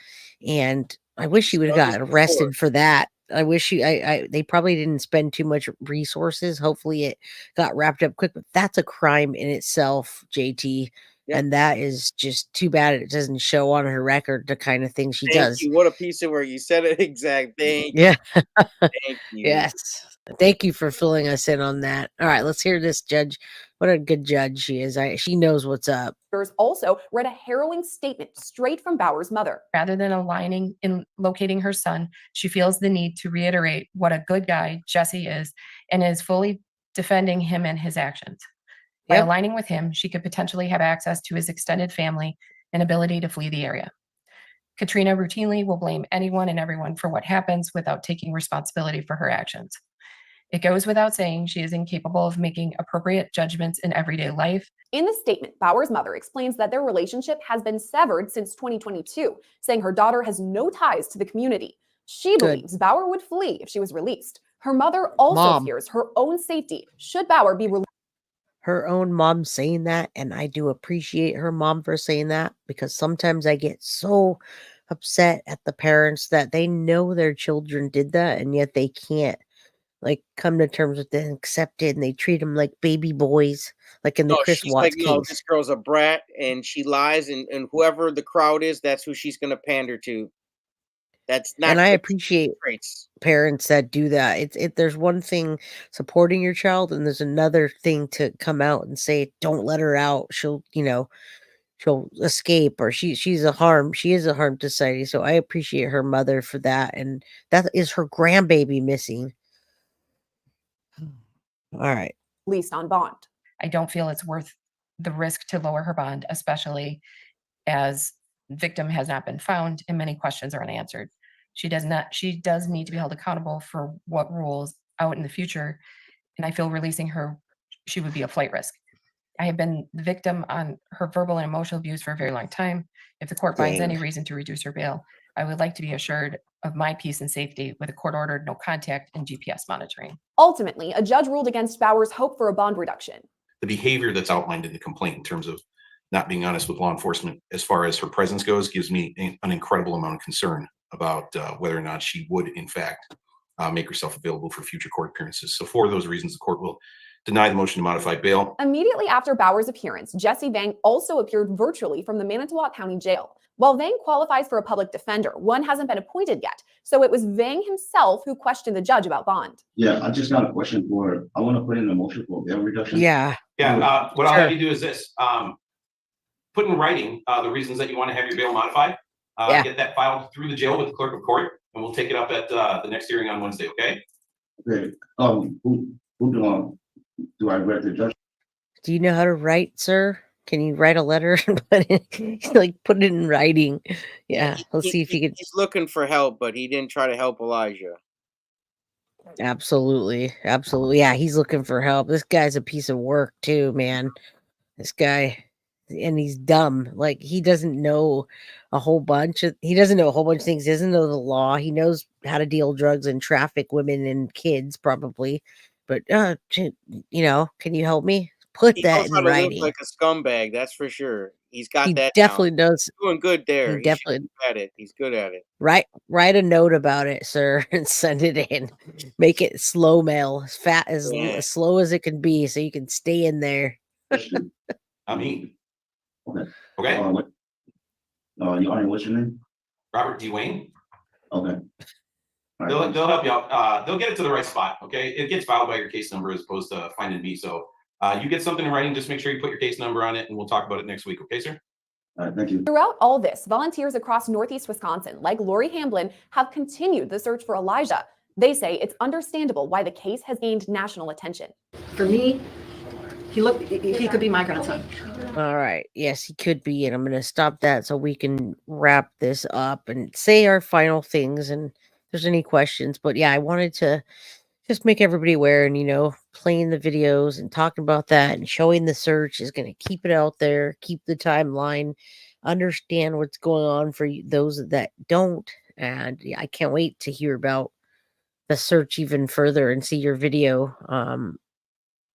And I wish she would have gotten arrested for that. I wish they probably didn't spend too much resources. Hopefully it got wrapped up quick, but that's a crime in itself, JT. Yep. And that is just too bad it doesn't show on her record the kind of thing she does. Thank you. What a piece of work. You said it exact. Thank you. Thank you. Yes. Thank you for filling us in on that. All right, let's hear this judge. What a good judge she is. She knows what's up. Also read a harrowing statement straight from Bauer's mother. Rather than aligning in locating her son, she feels the need to reiterate what a good guy Jesse is and is fully defending him and his actions. By aligning with him, she could potentially have access to his extended family and ability to flee the area. Katrina routinely will blame anyone and everyone for what happens without taking responsibility for her actions. It goes without saying she is incapable of making appropriate judgments in everyday life. In the statement, Bauer's mother explains that their relationship has been severed since 2022, saying her daughter has no ties to the community. She believes Bauer would flee if she was released. Her mother also fears her own safety should Bauer be released. Her own mom saying that, and I do appreciate her mom for saying that, because sometimes I get so upset at the parents that they know their children did that and yet they can't come to terms with it and accept it, and they treat them like baby boys, like in the Chris Watts case. No, this girl's a brat and she lies, and whoever the crowd is, that's who she's going to pander to. That's not. And I appreciate parents that do that. There's one thing supporting your child, and there's another thing to come out and say, don't let her out. She'll escape, or she is a harm to society. So I appreciate her mother for that. And that is her grandbaby missing. All right. Released on bond. I don't feel it's worth the risk to lower her bond, especially as victim has not been found and many questions are unanswered. She does need to be held accountable for what rules out in the future. And I feel releasing her, she would be a flight risk. I have been the victim on her verbal and emotional abuse for a very long time. If the court finds any reason to reduce her bail, I would like to be assured of my peace and safety with a court-ordered no contact and GPS monitoring. Ultimately, a judge ruled against Bauer's hope for a bond reduction. The behavior that's outlined in the complaint in terms of not being honest with law enforcement as far as her presence goes gives me an incredible amount of concern about whether or not she would in fact make herself available for future court appearances. So for those reasons, the court will deny the motion to modify bail. Immediately after Bauer's appearance, Jesse Vang also appeared virtually from the Manitowoc County Jail. While Vang qualifies for a public defender, one hasn't been appointed yet. So it was Vang himself who questioned the judge about bond. Yeah, I just got a question for, I want to put in a motion for bail reduction. Yeah. Yeah, what I'll have you do is this. Put in writing the reasons that you want to have your bail modified. Get that filed through the jail with the clerk of court, and we'll take it up at the next hearing on Wednesday, okay? Okay. Who do I write the judge? Do you know how to write, sir? Can you write a letter and put it in writing? Yeah, let's see if he could. He's looking for help, but he didn't try to help Elijah. Absolutely. Yeah, he's looking for help. This guy's a piece of work too, man. This guy, and he's dumb. Like he doesn't know a whole bunch of things. He doesn't know the law. He knows how to deal drugs and traffic women and kids probably. But can you help me? Put that in writing. Look like a scumbag, that's for sure. He's got He that. definitely knows. He's doing good there. He definitely at it. He's good at it. Write a note about it, sir, and send it in. Make it slow mail, as slow as it can be, so you can stay in there. I mean, okay. What's your name? Robert D. Wayne. Okay. They'll help you out. They'll get it to the right spot. Okay, it gets filed by your case number as opposed to finding me. So you get something in writing. Just make sure you put your case number on it, and we'll talk about it next week. Okay, sir. All right, thank you. Throughout all this, volunteers across Northeast Wisconsin, like Lori Hamblin, have continued the search for Elijah. They say it's understandable why the case has gained national attention. For me, he could be my grandson. All right. Yes, he could be. And I'm going to stop that so we can wrap this up and say our final things. And if there's any questions, but yeah, I wanted to just make everybody aware and, playing the videos and talking about that and showing the search is going to keep it out there, keep the timeline, understand what's going on for those that don't. And yeah, I can't wait to hear about the search even further and see your video.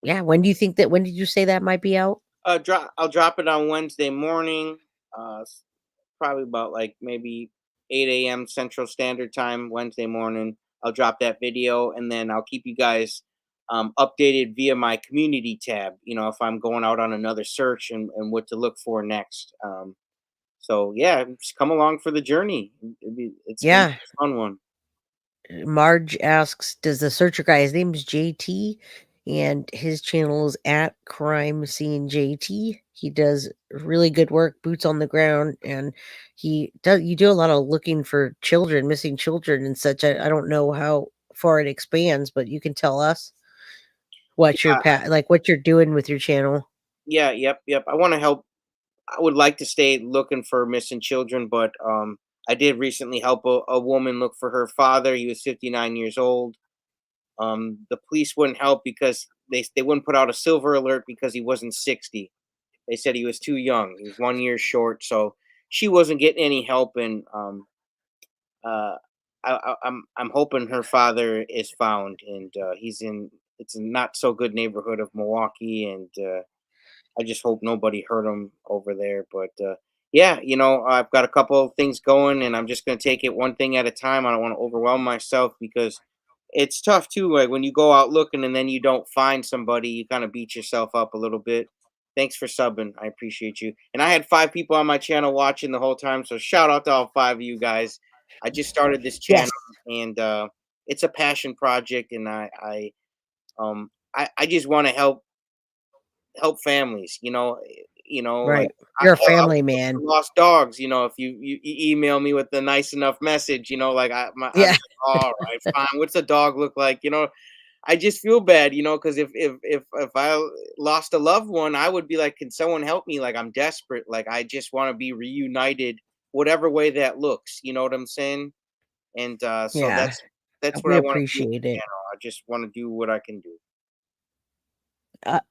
Yeah, when did you say that might be out? I'll drop it on Wednesday morning. Probably about like maybe 8 a.m. Central Standard Time, Wednesday morning. I'll drop that video, and then I'll keep you guys updated via my community tab, if I'm going out on another search and what to look for next. So yeah, just come along for the journey. It's a fun one. Marge asks, does the searcher guy, his name is JT, and his channel is at Crime Scene JT. He does really good work, boots on the ground, and you do a lot of looking for children, missing children and such. I don't know how far it expands, but you can tell us what what you're doing with your channel. Yeah, yep. I want to help. I would like to stay looking for missing children, but I did recently help a woman look for her father. He was 59 years old. The police wouldn't help because they wouldn't put out a silver alert because he wasn't 60. They said he was too young. He was 1 year short, so she wasn't getting any help. And I'm hoping her father is found, and it's a not so good neighborhood of Milwaukee, and I just hope nobody hurt him over there. But yeah, I've got a couple of things going, and I'm just going to take it one thing at a time. I don't want to overwhelm myself because it's tough too. Like when you go out looking and then you don't find somebody, you kind of beat yourself up a little bit. Thanks for subbing. I appreciate you. And I had 5 people on my channel watching the whole time. So shout out to all 5 of you guys. I just started this channel and it's a passion project. And I just want to help families, Right. Like, You're a family man. Lost dogs, if you email me with a nice enough message, I'm like, all right, fine. What's a dog look like? I just feel bad, because if I lost a loved one, I would be like, can someone help me? Like, I'm desperate. Like, I just want to be reunited, whatever way that looks. You know what I'm saying? And so that's what I want to do. Appreciate it. I just want to do what I can do.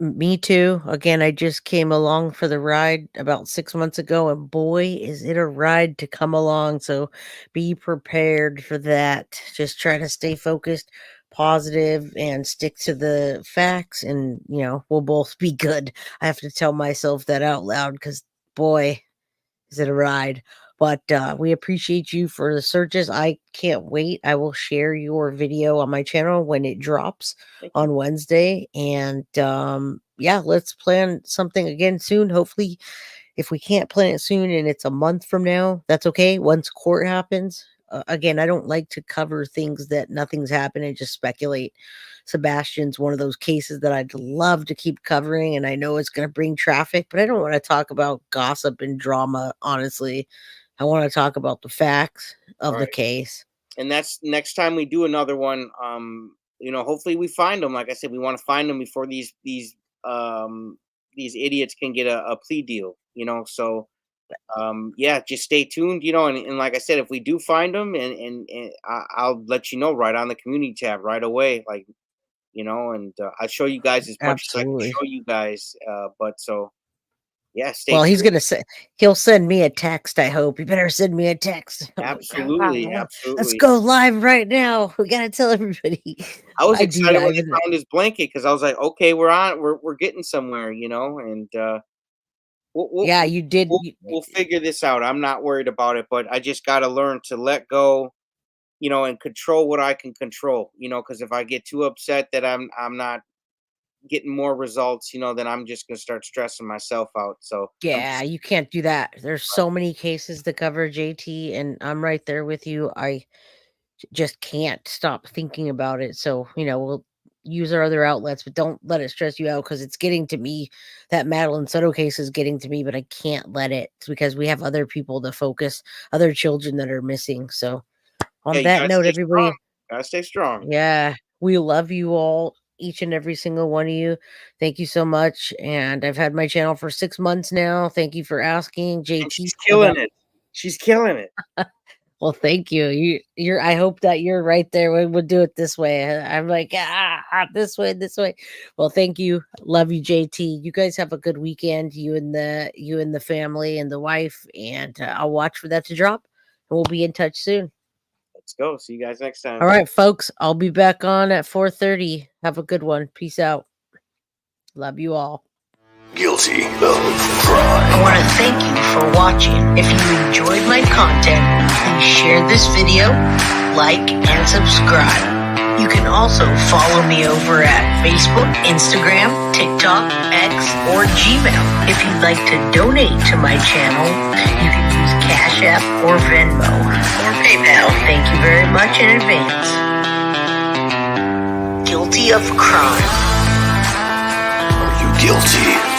Me too. Again, I just came along for the ride about 6 months ago, and boy, is it a ride to come along. So be prepared for that. Just try to stay focused, positive, and stick to the facts, and we'll both be good. I have to tell myself that out loud because boy, is it a ride. But we appreciate you for the searches. I can't wait. I will share your video on my channel when it drops on Wednesday. And yeah, let's plan something again soon. Hopefully, if we can't plan it soon and it's a month from now, that's okay. Once court happens. Again, I don't like to cover things that nothing's happened and just speculate. Sebastian's one of those cases that I'd love to keep covering, and I know it's going to bring traffic, but I don't want to talk about gossip and drama, honestly. I want to talk about the facts of the case. And that's next time we do another one. Hopefully we find them. Like I said, we want to find them before these idiots can get a plea deal. So yeah, just stay tuned. And like I said, if we do find them, and I'll let you know right on the community tab right away. Like, and I'll show you guys as much as I can show you guys. But so. Yeah, well, he's gonna say he'll send me a text. I hope you better send me a text. Absolutely, absolutely. Let's go live right now. We gotta tell everybody. I was excited when he found his blanket because I was like, okay, we're getting somewhere, and yeah, you did. We'll figure this out. I'm not worried about it, but I just got to learn to let go, and control what I can control, because if I get too upset that I'm not getting more results, then I'm just gonna start stressing myself out. So yeah, you can't do that. There's so many cases to cover, JT, and I'm right there with you. I just can't stop thinking about it. So we'll use our other outlets, but don't let it stress you out because it's getting to me. That Madeline Soto case is getting to me, but I can't let it because we have other people to focus, other children that are missing. So on that note, everybody, gotta stay strong. Yeah, we love you all. Each and every single one of you. Thank you so much. And I've had my channel for 6 months now. Thank you for asking. JT, she's killing it. She's killing it. Well, thank you. You're I hope that you're right there. We'll do it this way. I'm like, this way. Well, thank you. Love you, JT. You guys have a good weekend. You and the family and the wife. And I'll watch for that to drop. And we'll be in touch soon. Let's go. See you guys next time. All right, folks. I'll be back on at 4:30. Have a good one. Peace out. Love you all. Guilty of crime. I want to thank you for watching. If you enjoyed my content, please share this video, like, and subscribe. You can also follow me over at Facebook, Instagram, TikTok, X, or Gmail. If you'd like to donate to my channel, you can use Cash App or Venmo or PayPal. Thank you very much in advance. Guilty of crime. Are you guilty?